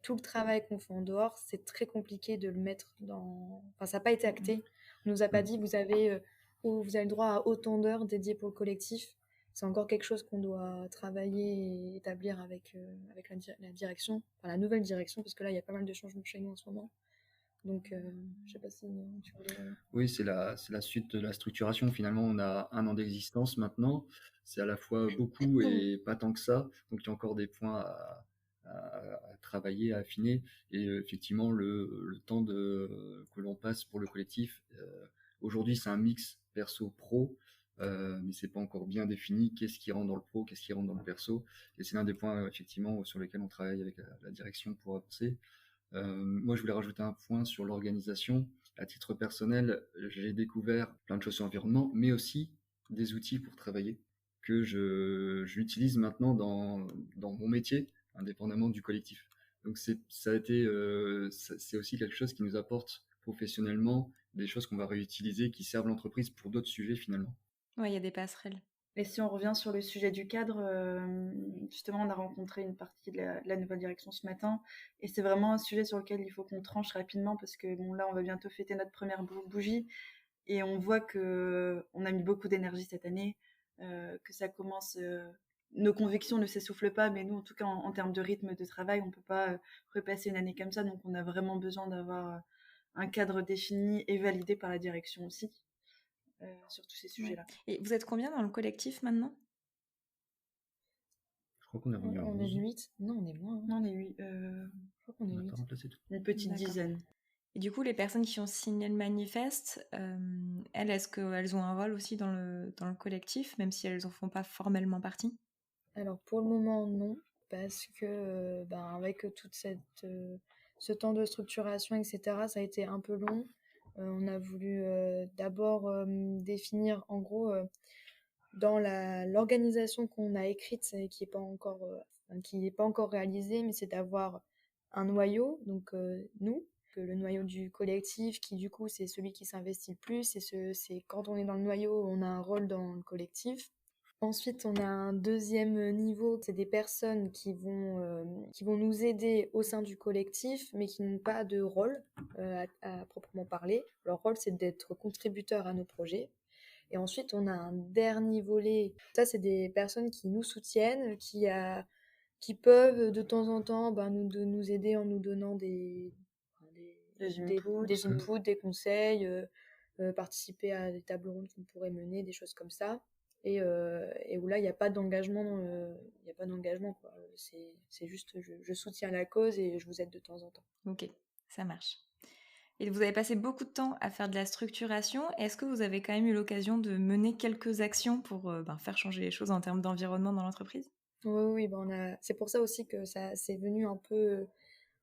tout le travail qu'on fait en dehors, c'est très compliqué de le mettre dans... ça n'a pas été acté. On nous a pas dit, vous avez le droit à autant d'heures dédiées pour le collectif. C'est encore quelque chose qu'on doit travailler et établir avec la direction, la nouvelle direction, parce que là, il y a pas mal de changements chez nous en ce moment. Donc, je sais pas si tu voulais... Oui, c'est la suite de la structuration. Finalement, on a 1 an d'existence maintenant. C'est à la fois beaucoup et pas tant que ça. Donc, il y a encore des points à travailler, à affiner. Et effectivement, le temps que l'on passe pour le collectif, aujourd'hui, c'est un mix perso-pro, mais c'est pas encore bien défini. Qu'est-ce qui rentre dans le pro, qu'est-ce qui rentre dans le perso. Et c'est l'un des points, effectivement, sur lesquels on travaille avec la direction pour avancer. Moi, je voulais rajouter un point sur l'organisation. À titre personnel, j'ai découvert plein de choses sur l'environnement, mais aussi des outils pour travailler que je l'utilise maintenant dans mon métier, indépendamment du collectif. Donc c'est aussi quelque chose qui nous apporte professionnellement des choses qu'on va réutiliser, qui servent l'entreprise pour d'autres sujets finalement. Ouais, il y a des passerelles. Et si on revient sur le sujet du cadre, justement, on a rencontré une partie de la nouvelle direction ce matin, et c'est vraiment un sujet sur lequel il faut qu'on tranche rapidement, parce que bon, là, on va bientôt fêter notre première bougie, et on voit que on a mis beaucoup d'énergie cette année, que ça commence. Nos convictions ne s'essoufflent pas, mais nous, en tout cas, en termes de rythme de travail, on peut pas repasser une année comme ça, donc on a vraiment besoin d'avoir un cadre défini et validé par la direction aussi. Sur tous ces sujets-là. Ouais. Et vous êtes combien dans le collectif maintenant? Je crois qu'on est revenu à On est 11. 8. Non, on est moins. Hein. Non, on est 8. Je crois qu'on est On n'a 8. pas remplacé tout. Une petite D'accord. dizaine. Et du coup, les personnes qui ont signé le manifeste, elles, est-ce qu'elles ont un rôle aussi dans le collectif, même si elles n'en font pas formellement partie? Alors pour le moment, non, parce que avec toute ce temps de structuration, etc., ça a été un peu long. On a voulu d'abord définir en gros dans l'organisation qu'on a écrite et qui n'est pas encore réalisée, mais c'est d'avoir un noyau, donc nous, que le noyau du collectif, qui du coup c'est celui qui s'investit le plus, c'est quand on est dans le noyau, on a un rôle dans le collectif. Ensuite, on a un deuxième niveau, c'est des personnes qui vont nous aider au sein du collectif, mais qui n'ont pas de rôle à proprement parler. Leur rôle, c'est d'être contributeurs à nos projets. Et ensuite, on a un dernier volet. Ça, c'est des personnes qui nous soutiennent, qui peuvent de temps en temps nous aider en nous donnant des inputs, des conseils, participer à des tables rondes qu'on pourrait mener, des choses comme ça. Et où là, il n'y a pas d'engagement, quoi. C'est juste, je soutiens la cause et je vous aide de temps en temps. Ok, ça marche. Et vous avez passé beaucoup de temps à faire de la structuration. Est-ce que vous avez quand même eu l'occasion de mener quelques actions pour faire changer les choses en termes d'environnement dans l'entreprise? Oui, c'est pour ça aussi que ça c'est venu un peu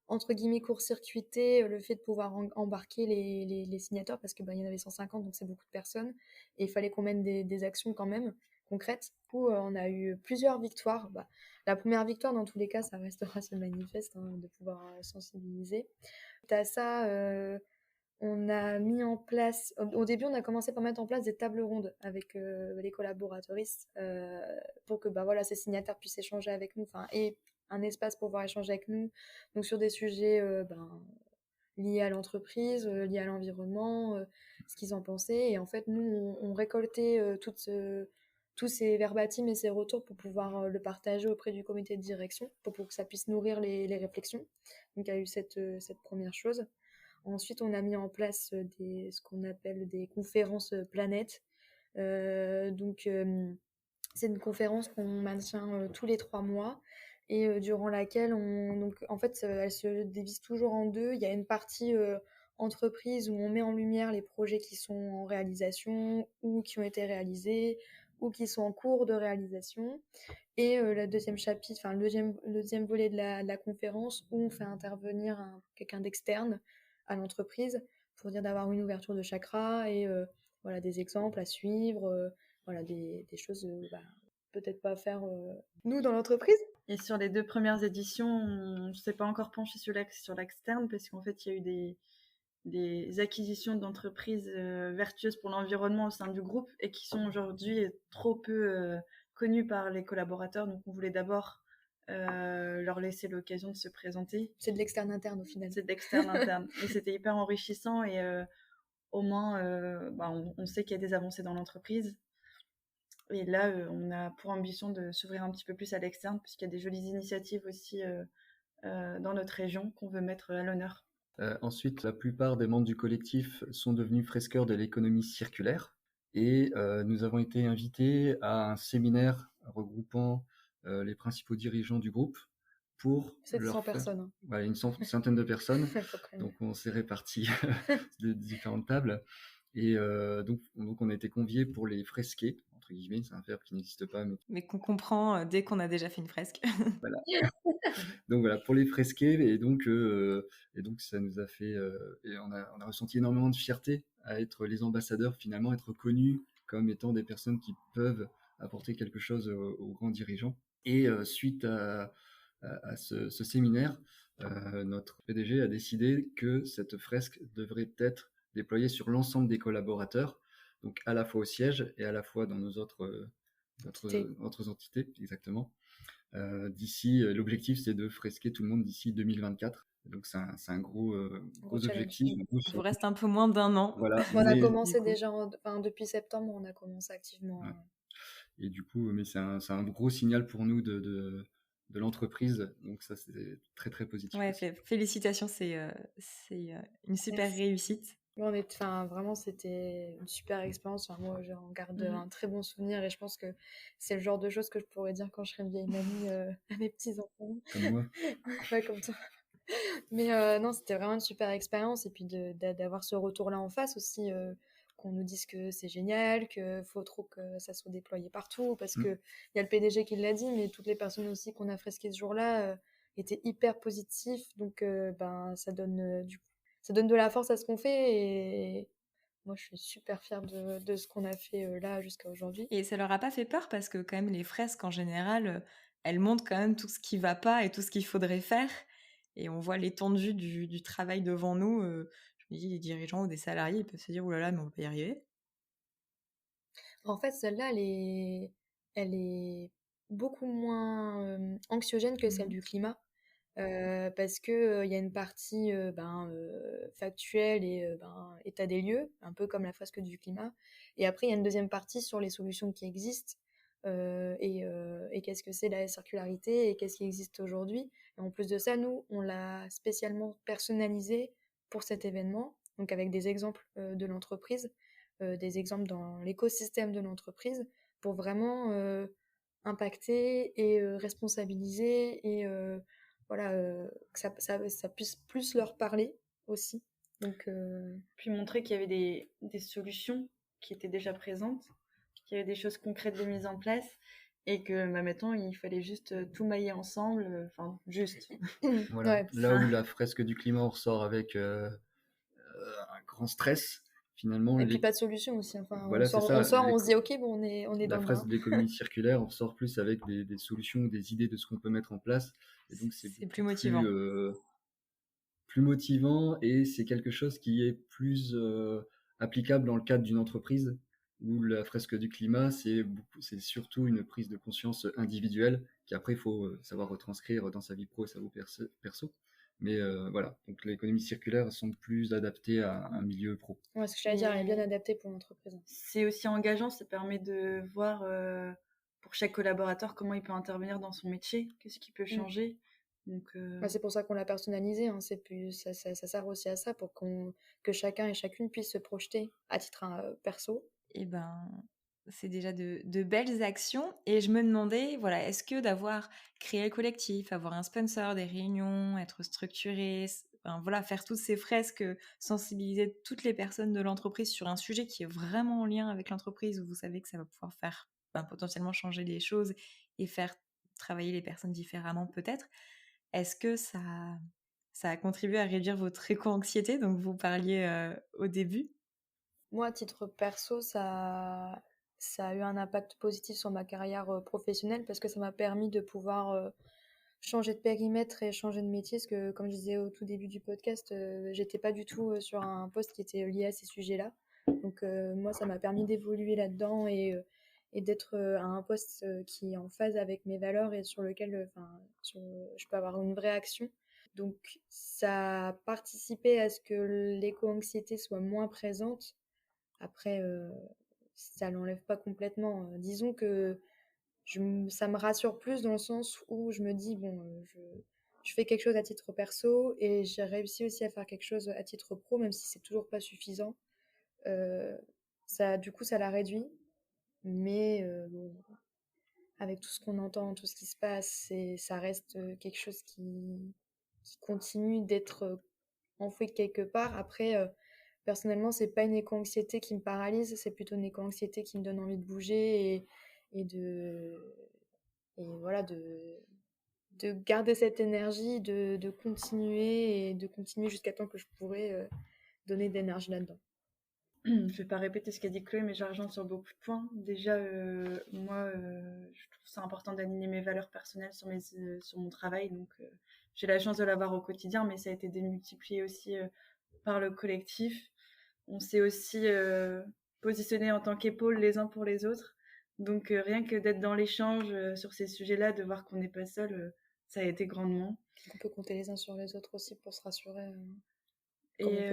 entre guillemets court-circuiter le fait de pouvoir embarquer les signataires, parce que il y en avait 150, donc c'est beaucoup de personnes, et il fallait qu'on mène des actions quand même concrètes. Du coup, on a eu plusieurs victoires. La première victoire, dans tous les cas, ça restera ce manifeste, hein, de pouvoir sensibiliser. À ça, on a mis en place, au début, on a commencé par mettre en place des tables rondes avec les collaboratrices pour que ces signataires puissent échanger avec nous, et un espace pour pouvoir échanger avec nous, donc sur des sujets liés à l'entreprise, liés à l'environnement, ce qu'ils en pensaient. Et en fait, nous, on récoltait tous ces verbatims et ces retours pour pouvoir le partager auprès du comité de direction, pour que ça puisse nourrir les réflexions. Donc il y a eu cette première chose. Ensuite, on a mis en place ce qu'on appelle des conférences planètes. C'est une conférence qu'on maintient tous les 3 mois et durant laquelle elle se divise toujours en deux. Il y a une partie entreprise où on met en lumière les projets qui sont en réalisation ou qui ont été réalisés ou qui sont en cours de réalisation. Et le deuxième chapitre, le deuxième volet de la conférence où on fait intervenir quelqu'un d'externe à l'entreprise pour dire d'avoir une ouverture de chakra et des exemples à suivre, des choses peut-être pas à faire nous dans l'entreprise. Et sur les 2 premières éditions, on ne s'est pas encore penché sur l'externe, parce qu'en fait, il y a eu des acquisitions d'entreprises vertueuses pour l'environnement au sein du groupe et qui sont aujourd'hui trop peu connues par les collaborateurs. Donc, on voulait d'abord leur laisser l'occasion de se présenter. C'est de l'externe interne au final. C'est de l'externe interne. Et c'était hyper enrichissant et au moins, on sait qu'il y a des avancées dans l'entreprise. Et là, on a pour ambition de s'ouvrir un petit peu plus à l'externe, puisqu'il y a des jolies initiatives aussi dans notre région qu'on veut mettre à l'honneur. Ensuite, la plupart des membres du collectif sont devenus fresqueurs de l'économie circulaire et nous avons été invités à un séminaire regroupant les principaux dirigeants du groupe pour C'est 100 personnes. Hein. Voilà, une centaine de personnes. Donc on s'est répartis de différentes tables. Et donc on a été conviés pour les fresquer, entre guillemets, c'est un verbe qui n'existe pas. Mais qu'on comprend dès qu'on a déjà fait une fresque. Voilà. Donc voilà, pour les fresquer, et donc ça nous a fait, et on a ressenti énormément de fierté à être les ambassadeurs, finalement, être connus comme étant des personnes qui peuvent apporter quelque chose aux grands dirigeants. Et suite à ce séminaire, notre PDG a décidé que cette fresque devrait être déployée sur l'ensemble des collaborateurs, donc à la fois au siège et à la fois dans nos autres entités, exactement. L'objectif, c'est de fresquer tout le monde d'ici 2024. Donc c'est un gros objectif. Il vous reste un peu moins d'1 an. Voilà. On a commencé déjà, depuis septembre, on a commencé activement. Ouais. Et du coup, mais c'est un gros signal pour nous de l'entreprise. Donc ça, c'est très, très positif. Ouais, félicitations, c'est une super réussite. Vraiment, c'était une super expérience. Moi, j'en garde un très bon souvenir et je pense que c'est le genre de choses que je pourrais dire quand je serai une vieille mamie à mes petits-enfants. Comme moi. Ouais, comme toi. Mais non, c'était vraiment une super expérience. Et puis d'avoir ce retour-là en face aussi, qu'on nous dise que c'est génial, qu'il faut trop que ça soit déployé partout. Parce qu'il y a le PDG qui l'a dit, mais toutes les personnes aussi qu'on a fresquées ce jour-là étaient hyper positifs. Donc, ça donne ça donne de la force à ce qu'on fait. Et moi, je suis super fière de ce qu'on a fait là jusqu'à aujourd'hui. Et ça leur a pas fait peur parce que quand même les fresques en général, elles montrent quand même tout ce qui va pas et tout ce qu'il faudrait faire. Et on voit l'étendue du travail devant nous. Je me dis, les dirigeants ou des salariés, ils peuvent se dire, oh là là, mais on va pas y arriver. En fait, celle-là, elle est beaucoup moins anxiogène que celle du climat. Parce que il y a une partie factuelle et état des lieux, un peu comme la fresque du climat. Et après, il y a une deuxième partie sur les solutions qui existent et qu'est-ce que c'est la circularité et qu'est-ce qui existe aujourd'hui. Et en plus de ça, nous, on l'a spécialement personnalisé pour cet événement, donc avec des exemples de l'entreprise, des exemples dans l'écosystème de l'entreprise, pour vraiment impacter et responsabiliser et que ça puisse plus leur parler aussi. Donc, Puis montrer qu'il y avait des solutions qui étaient déjà présentes, qu'il y avait des choses concrètes de mise en place et que maintenant il fallait juste tout mailler ensemble, juste. Voilà. Ouais, là où la fresque du climat on ressort avec un grand stress, finalement. Et puis pas de solution aussi. Voilà, on sort, on se dit ok, bon, on est dans le la fresque de l'économie circulaire, on ressort plus avec des solutions, des idées de ce qu'on peut mettre en place. Et donc c'est plus motivant. Plus motivant et c'est quelque chose qui est plus applicable dans le cadre d'une entreprise où la fresque du climat, c'est surtout une prise de conscience individuelle qu'après il faut savoir retranscrire dans sa vie pro et sa vie perso. Mais voilà, donc l'économie circulaire semble plus adaptée à un milieu pro. Ouais, ce que j'allais dire, elle est bien adaptée pour l'entreprise. C'est aussi engageant, ça permet de voir pour chaque collaborateur comment il peut intervenir dans son métier, qu'est-ce qui peut changer. Donc, c'est pour ça qu'on l'a personnalisé, hein. Ça sert aussi à ça, pour que chacun et chacune puisse se projeter à titre perso. Et c'est déjà de belles actions. Et je me demandais, voilà, est-ce que d'avoir créé le collectif, avoir un sponsor, des réunions, être structuré, faire toutes ces fresques, sensibiliser toutes les personnes de l'entreprise sur un sujet qui est vraiment en lien avec l'entreprise, où vous savez que ça va pouvoir faire potentiellement changer les choses et faire travailler les personnes différemment peut-être. Est-ce que ça a contribué à réduire votre éco-anxiété, donc vous parliez au début? Moi, à titre perso, ça a eu un impact positif sur ma carrière professionnelle parce que ça m'a permis de pouvoir changer de périmètre et changer de métier. Parce que, comme je disais au tout début du podcast, j'étais pas du tout sur un poste qui était lié à ces sujets-là. Donc, moi, ça m'a permis d'évoluer là-dedans et d'être à un poste qui est en phase avec mes valeurs et sur lequel je peux avoir une vraie action. Donc, ça a participé à ce que l'éco-anxiété soit moins présente. Après, ça l'enlève pas complètement. Disons que ça me rassure plus dans le sens où je me dis, bon, je fais quelque chose à titre perso et j'ai réussi aussi à faire quelque chose à titre pro, même si c'est toujours pas suffisant. Du coup, ça l'a réduit. Mais avec tout ce qu'on entend, tout ce qui se passe, ça reste quelque chose qui continue d'être enfoui quelque part. Après, personnellement, c'est pas une éco-anxiété qui me paralyse, c'est plutôt une éco-anxiété qui me donne envie de bouger et voilà, de garder cette énergie, de continuer et de continuer jusqu'à temps que je pourrais donner d'énergie là-dedans. Je vais pas répéter ce qu'a dit Chloé, mais je la rejoins sur beaucoup de points. Déjà, moi, je trouve ça important d'aligner mes valeurs personnelles sur mon travail. Donc, j'ai la chance de l'avoir au quotidien, mais ça a été démultiplié aussi par le collectif. On s'est aussi positionné en tant qu'épaule les uns pour les autres. Donc, rien que d'être dans l'échange sur ces sujets-là, de voir qu'on n'est pas seul, ça a été grandement. On peut compter les uns sur les autres aussi pour se rassurer. Et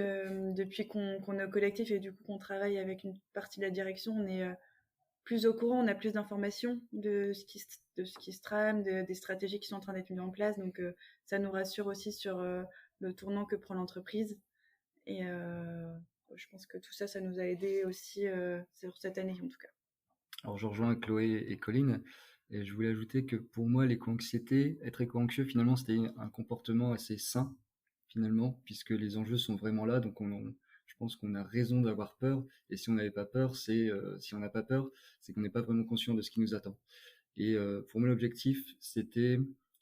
depuis qu'on est au collectif et du coup qu'on travaille avec une partie de la direction, on est plus au courant, on a plus d'informations de ce qui se trame, des stratégies qui sont en train d'être mises en place. Donc ça nous rassure aussi sur le tournant que prend l'entreprise. Et je pense que tout ça, ça nous a aidé aussi sur cette année en tout cas. Alors je rejoins Chloé et Colline, et je voulais ajouter que pour moi, l'éco-anxiété, être éco-anxieux, finalement, c'était un comportement assez sain, finalement, puisque les enjeux sont vraiment là, donc je pense qu'on a raison d'avoir peur, et si on n'avait pas peur, si on n'a pas peur, c'est qu'on n'est pas vraiment conscient de ce qui nous attend. Et pour moi, l'objectif, c'était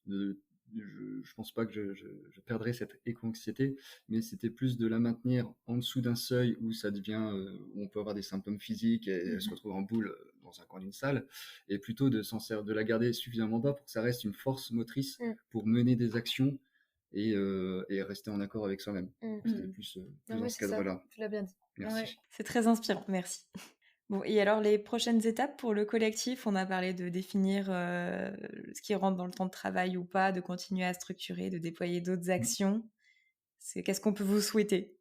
je pense pas que je perdrais cette éco-anxiété, mais c'était plus de la maintenir en dessous d'un seuil où ça devient, où on peut avoir des symptômes physiques et se retrouver en boule dans un coin d'une salle, et plutôt de la garder suffisamment bas pour que ça reste une force motrice pour mener des actions et rester en accord avec soi-même. C'était plus dans ce cadre-là. Tu l'as bien dit. Merci. Ouais. C'est très inspirant, merci. Bon, et alors les prochaines étapes pour le collectif, on a parlé de définir ce qui rentre dans le temps de travail ou pas, de continuer à structurer, de déployer d'autres actions. Qu'est-ce qu'on peut vous souhaiter?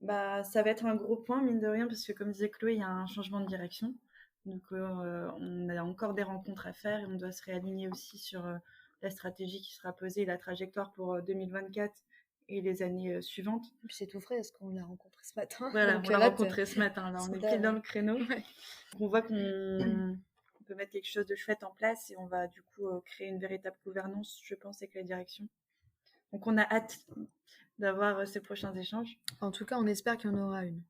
Bah, ça va être un gros point, mine de rien, parce que comme disait Chloé, il y a un changement de direction. Donc on a encore des rencontres à faire et on doit se réaligner aussi sur la stratégie qui sera posée et la trajectoire pour 2024 et les années suivantes. Et puis c'est tout frais parce qu'on l'a rencontré ce matin. Voilà, Donc, on l'a là, rencontré ce matin, là, on est pile dans le créneau. Ouais. Donc, on voit qu'on peut mettre quelque chose de chouette en place et on va du coup créer une véritable gouvernance, je pense, avec la direction. Donc on a hâte d'avoir ces prochains échanges. En tout cas, on espère qu'il y en aura une.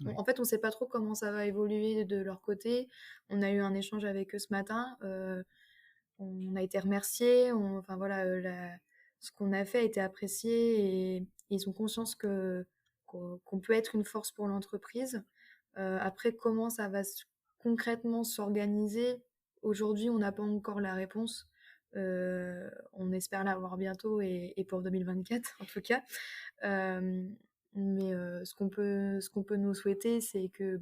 Ouais. En fait, on ne sait pas trop comment ça va évoluer de leur côté. On a eu un échange avec eux ce matin. On a été remerciés. Enfin voilà, ce qu'on a fait a été apprécié et ils ont conscience qu'on peut être une force pour l'entreprise. Après, comment ça va concrètement s'organiser? Aujourd'hui, on n'a pas encore la réponse. On espère l'avoir bientôt et pour 2024 en tout cas. Mais ce qu'on peut nous souhaiter, c'est que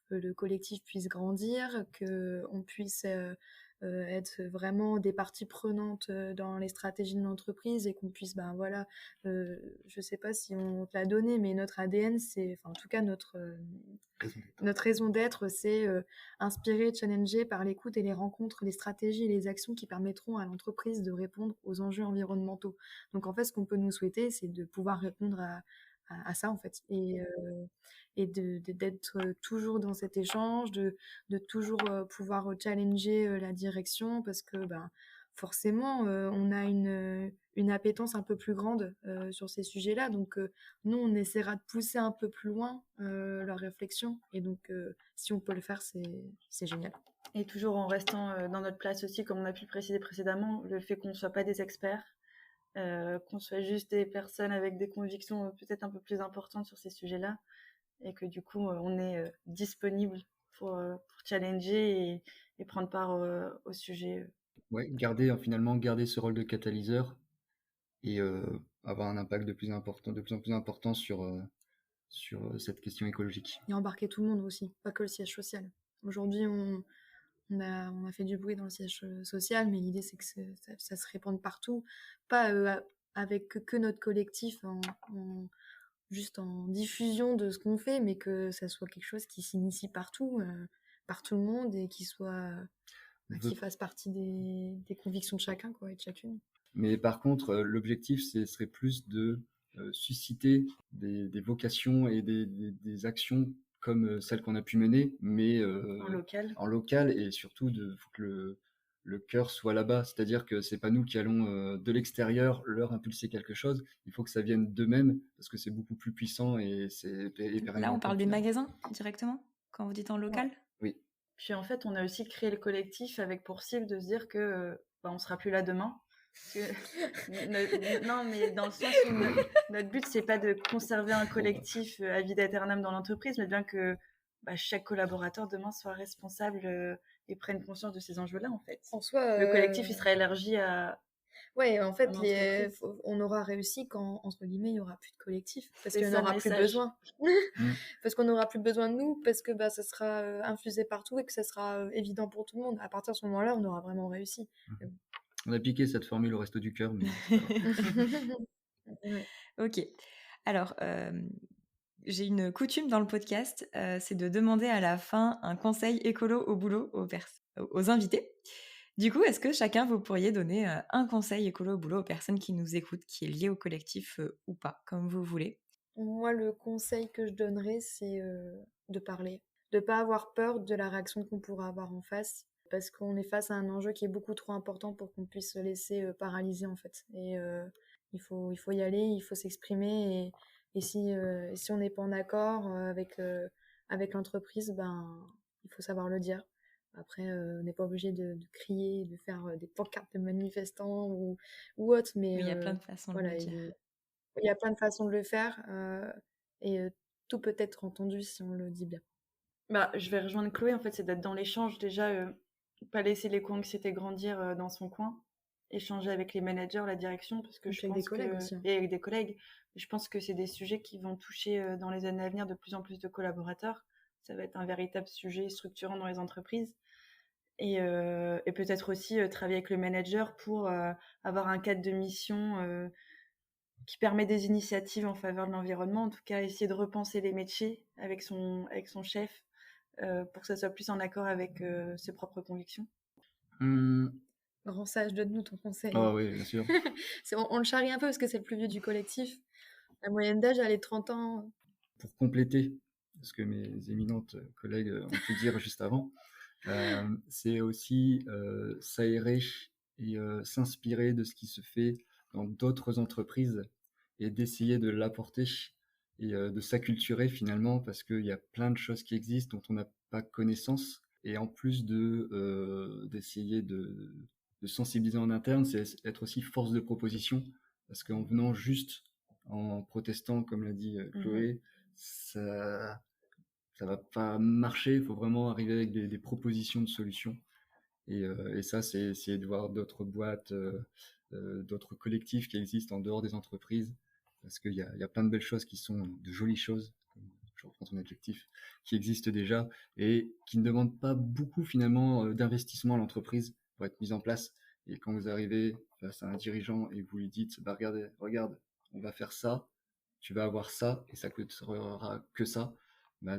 le collectif puisse grandir, qu'on puisse être vraiment des parties prenantes dans les stratégies de l'entreprise et qu'on puisse, je sais pas si on te l'a donné, mais notre ADN, c'est, enfin en tout cas notre raison d'être, c'est inspirer, challenger par l'écoute et les rencontres, les stratégies et les actions qui permettront à l'entreprise de répondre aux enjeux environnementaux. Donc en fait, ce qu'on peut nous souhaiter, c'est de pouvoir répondre à ça en fait et d'être toujours dans cet échange, de toujours pouvoir challenger la direction parce que forcément on a une appétence un peu plus grande sur ces sujets-là, donc nous on essaiera de pousser un peu plus loin leur réflexion et donc si on peut le faire, c'est génial. Et toujours en restant dans notre place aussi, comme on a pu le préciser précédemment, le fait qu'on ne soit pas des experts, qu'on soit juste des personnes avec des convictions peut-être un peu plus importantes sur ces sujets-là, et que du coup on est disponible pour challenger et prendre part au sujet. Ouais, finalement garder ce rôle de catalyseur et avoir un impact de plus en plus important sur cette question écologique. Et embarquer tout le monde aussi, pas que le siège social. Aujourd'hui, on a fait du bruit dans le siège social, mais l'idée c'est que ça se répande partout, pas avec que notre collectif juste en diffusion de ce qu'on fait, mais que ça soit quelque chose qui s'initie partout, par tout le monde et qui fasse partie des convictions de chacun, quoi, et de chacune. Mais par contre, l'objectif serait plus de susciter des vocations et des actions comme celles qu'on a pu mener, mais en local et surtout faut que le cœur soit là-bas, c'est-à-dire que c'est pas nous qui allons de l'extérieur leur impulser quelque chose, il faut que ça vienne d'eux-mêmes parce que c'est beaucoup plus puissant et c'est Là on parle des magasins directement quand vous dites en local. Ouais. Oui. Puis en fait on a aussi créé le collectif avec pour cible de se dire que on sera plus là demain, Non, mais dans le sens où notre but, c'est pas de conserver un collectif à vide aeternam dans l'entreprise, mais bien que chaque collaborateur demain soit responsable et prenne conscience de ces enjeux-là, en fait. En soi, Le collectif, il sera élargi à ouais, en fait, l'entreprise. on aura réussi quand, entre guillemets, il n'y aura plus de collectif. Parce C'est qu'il n'y ça, en aura le plus message. besoin. Mm. Parce qu'on n'aura plus besoin de nous, parce que ça sera infusé partout et que ça sera évident pour tout le monde. À partir de ce moment-là, on aura vraiment réussi. On a piqué cette formule au resto du cœur, mais c'est pas grave. Ouais. Ok. Alors, j'ai une coutume dans le podcast, c'est de demander à la fin un conseil écolo au boulot aux invités. Du coup, est-ce que chacun vous pourriez donner un conseil écolo au boulot aux personnes qui nous écoutent, qui est lié au collectif ou pas, comme vous voulez? Moi, le conseil que je donnerais, c'est de parler. De pas avoir peur de la réaction qu'on pourra avoir en face. Parce qu'on est face à un enjeu qui est beaucoup trop important pour qu'on puisse se laisser paralyser, en fait. Et il faut y aller, il faut s'exprimer. Et si on n'est pas en accord avec l'entreprise, il faut savoir le dire. Après, on n'est pas obligé de crier, de faire des pancartes de manifestants ou autre. Mais Il y a plein de façons de voilà, le dire. il y a plein de façons de le faire et tout peut être entendu si on le dit bien. Je vais rejoindre Chloé, en fait, c'est d'être dans l'échange déjà, pas laisser l'éco-anxiété grandir dans son coin, échanger avec les managers, la direction, parce que Et je puis avec des pense collègues que aussi, hein. et avec des collègues, je pense que c'est des sujets qui vont toucher dans les années à venir de plus en plus de collaborateurs. Ça va être un véritable sujet structurant dans les entreprises. Et peut-être aussi travailler avec le manager pour avoir un cadre de mission qui permet des initiatives en faveur de l'environnement. En tout cas, essayer de repenser les métiers avec son chef pour que ça soit plus en accord avec ses propres convictions. Grand sage, donne-nous ton conseil. Ah oui, bien sûr. On le charrie un peu parce que c'est le plus vieux du collectif. La moyenne d'âge, elle est 30 ans. Pour compléter ce que mes éminentes collègues ont pu dire juste avant, c'est aussi s'aérer et s'inspirer de ce qui se fait dans d'autres entreprises et d'essayer de l'apporter et de s'acculturer finalement parce qu'il y a plein de choses qui existent dont on n'a pas connaissance et en plus d'essayer de sensibiliser en interne, c'est être aussi force de proposition parce qu'en venant juste en protestant, comme l'a dit Chloé, ça va pas marcher. Il faut vraiment arriver avec des propositions de solutions. Et ça, c'est essayer de voir d'autres boîtes, d'autres collectifs qui existent en dehors des entreprises, parce qu'il y a plein de belles choses qui sont de jolies choses, je reprends ton adjectif, qui existent déjà et qui ne demandent pas beaucoup finalement d'investissement à l'entreprise pour être mise en place. Et quand vous arrivez face à un dirigeant et vous lui dites, regarde, on va faire ça, tu vas avoir ça et ça coûtera que ça,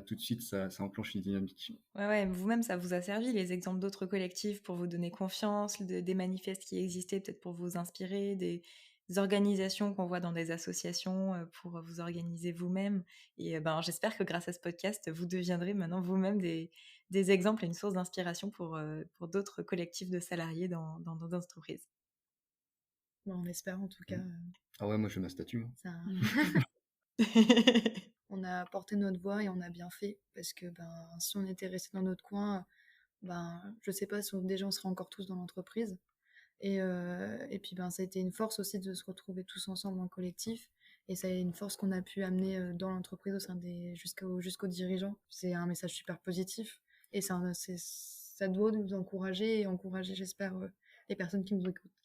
tout de suite ça enclenche une dynamique. Ouais, vous-même, ça vous a servi, les exemples d'autres collectifs, pour vous donner confiance, des manifestes qui existaient, peut-être pour vous inspirer, des organisations qu'on voit dans des associations pour vous organiser vous-même. Et j'espère que grâce à ce podcast, vous deviendrez maintenant vous-même des exemples et une source d'inspiration pour d'autres collectifs de salariés dans nos entreprises. On espère en tout cas. Ah ouais, moi je veux ma statue. On a porté notre voix et on a bien fait parce que si on était resté dans notre coin, je sais pas si déjà on serait encore tous dans l'entreprise. Et puis ça a été une force aussi de se retrouver tous ensemble en collectif. Et ça a été une force qu'on a pu amener dans l'entreprise au sein jusqu'aux dirigeants. C'est un message super positif. Et ça doit nous encourager et encourager, j'espère, les personnes qui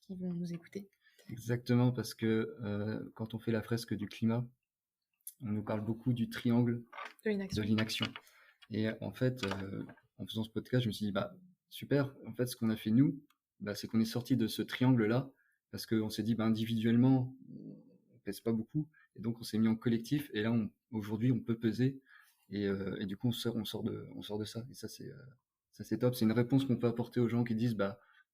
vont nous écouter. Exactement, parce que quand on fait la fresque du climat, on nous parle beaucoup du triangle de l'inaction. Et en fait, en faisant ce podcast, je me suis dit, super, en fait, ce qu'on a fait nous, c'est qu'on est sorti de ce triangle-là, parce qu'on s'est dit, individuellement, on pèse pas beaucoup, et donc on s'est mis en collectif, et là, aujourd'hui, on peut peser, et du coup, on sort de ça, et ça, c'est top. C'est une réponse qu'on peut apporter aux gens qui disent,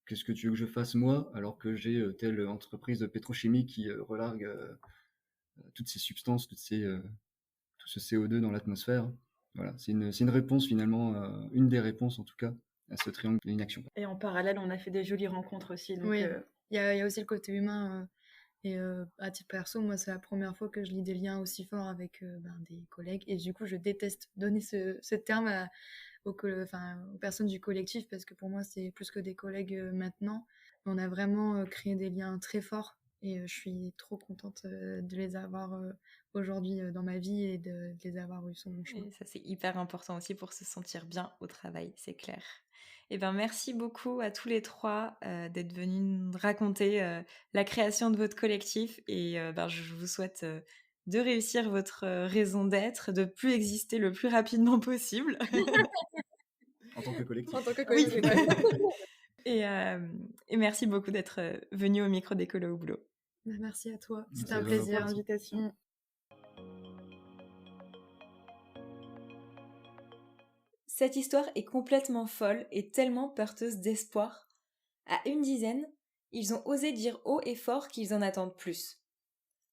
qu'est-ce que tu veux que je fasse moi, alors que j'ai telle entreprise de pétrochimie qui relargue toutes ces substances, tout ce CO2 dans l'atmosphère. Voilà, c'est une réponse finalement, une des réponses en tout cas, à ce triangle d'inaction. Et en parallèle, on a fait des jolies rencontres aussi. Donc, oui, il y a aussi le côté humain Et à titre perso, moi, c'est la première fois que je lis des liens aussi forts avec des collègues. Et du coup, je déteste donner ce terme aux personnes du collectif, parce que pour moi, c'est plus que des collègues maintenant. On a vraiment créé des liens très forts. Et je suis trop contente de les avoir aujourd'hui dans ma vie et de les avoir eus sur mon chemin. Et ça, c'est hyper important aussi pour se sentir bien au travail, c'est clair. Eh bien, merci beaucoup à tous les trois d'être venus nous raconter la création de votre collectif. Et je vous souhaite de réussir votre raison d'être, de plus exister le plus rapidement possible. En tant que collectif. En tant que collectif. Et merci beaucoup d'être venu au micro d'Écolo au boulot. Merci à toi. Merci C'était un à vous plaisir. pour l'invitation. Cette histoire est complètement folle et tellement porteuse d'espoir. À une dizaine, ils ont osé dire haut et fort qu'ils en attendent plus.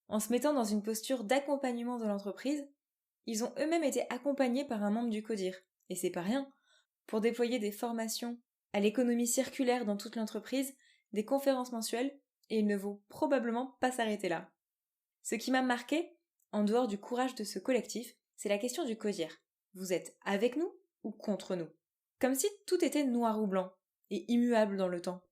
En se mettant dans une posture d'accompagnement de l'entreprise, ils ont eux-mêmes été accompagnés par un membre du CODIR, et c'est pas rien, pour déployer des formations à l'économie circulaire dans toute l'entreprise, des conférences mensuelles, et ils ne vont probablement pas s'arrêter là. Ce qui m'a marqué, en dehors du courage de ce collectif, c'est la question du CODIR. Vous êtes avec nous ou contre nous? Comme si tout était noir ou blanc, et immuable dans le temps.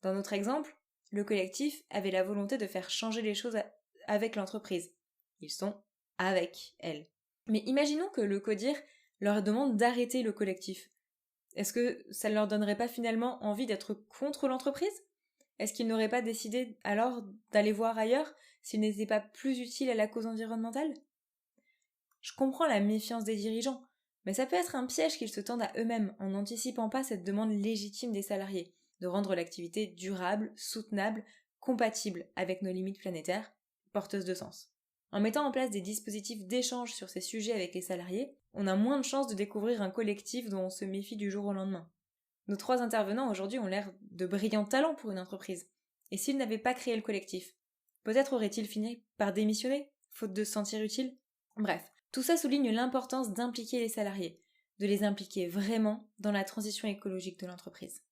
Dans notre exemple, le collectif avait la volonté de faire changer les choses avec l'entreprise. Ils sont avec elle. Mais imaginons que le CODIR leur demande d'arrêter le collectif. Est-ce que ça ne leur donnerait pas finalement envie d'être contre l'entreprise? Est-ce qu'ils n'auraient pas décidé alors d'aller voir ailleurs s'ils n'étaient pas plus utiles à la cause environnementale? Je comprends la méfiance des dirigeants, mais ça peut être un piège qu'ils se tendent à eux-mêmes en n'anticipant pas cette demande légitime des salariés de rendre l'activité durable, soutenable, compatible avec nos limites planétaires, porteuse de sens. En mettant en place des dispositifs d'échange sur ces sujets avec les salariés, on a moins de chances de découvrir un collectif dont on se méfie du jour au lendemain. Nos trois intervenants aujourd'hui ont l'air de brillants talents pour une entreprise. Et s'ils n'avaient pas créé le collectif, peut-être auraient-ils fini par démissionner, faute de se sentir utiles? Bref, tout ça souligne l'importance d'impliquer les salariés, de les impliquer vraiment dans la transition écologique de l'entreprise.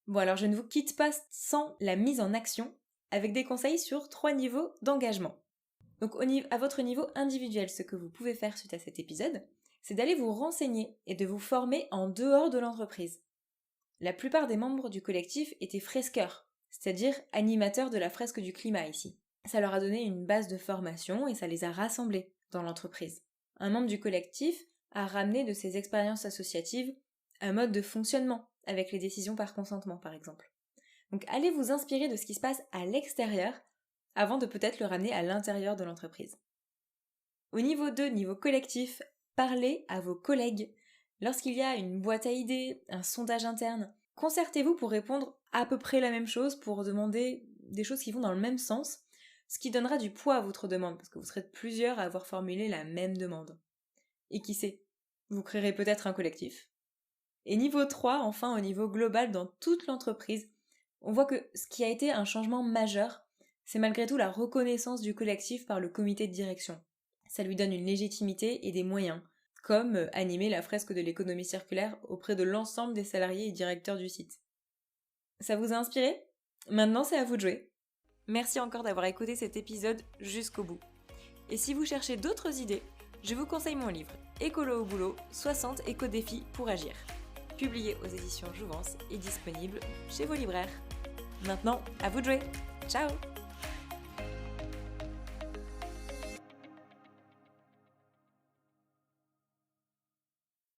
Bon, alors je ne vous quitte pas sans la mise en action, avec des conseils sur 3 niveaux d'engagement. Donc à votre niveau individuel, ce que vous pouvez faire suite à cet épisode, c'est d'aller vous renseigner et de vous former en dehors de l'entreprise. La plupart des membres du collectif étaient fresqueurs, c'est-à-dire animateurs de la fresque du climat ici. Ça leur a donné une base de formation et ça les a rassemblés dans l'entreprise. Un membre du collectif a ramené de ses expériences associatives un mode de fonctionnement avec les décisions par consentement par exemple. Donc allez vous inspirer de ce qui se passe à l'extérieur avant de peut-être le ramener à l'intérieur de l'entreprise. Au niveau 2, niveau collectif, parlez à vos collègues. Lorsqu'il y a une boîte à idées, un sondage interne, concertez-vous pour répondre à peu près la même chose, pour demander des choses qui vont dans le même sens, ce qui donnera du poids à votre demande, parce que vous serez plusieurs à avoir formulé la même demande. Et qui sait, vous créerez peut-être un collectif. Et niveau 3, enfin au niveau global dans toute l'entreprise, on voit que ce qui a été un changement majeur, c'est malgré tout la reconnaissance du collectif par le comité de direction. Ça lui donne une légitimité et des moyens, comme animer la fresque de l'économie circulaire auprès de l'ensemble des salariés et directeurs du site. Ça vous a inspiré? Maintenant c'est à vous de jouer. Merci encore d'avoir écouté cet épisode jusqu'au bout. Et si vous cherchez d'autres idées, je vous conseille mon livre Écolo au boulot, 60 éco-défis pour agir. Publié aux éditions Jouvence et disponible chez vos libraires. Maintenant, à vous de jouer. Ciao!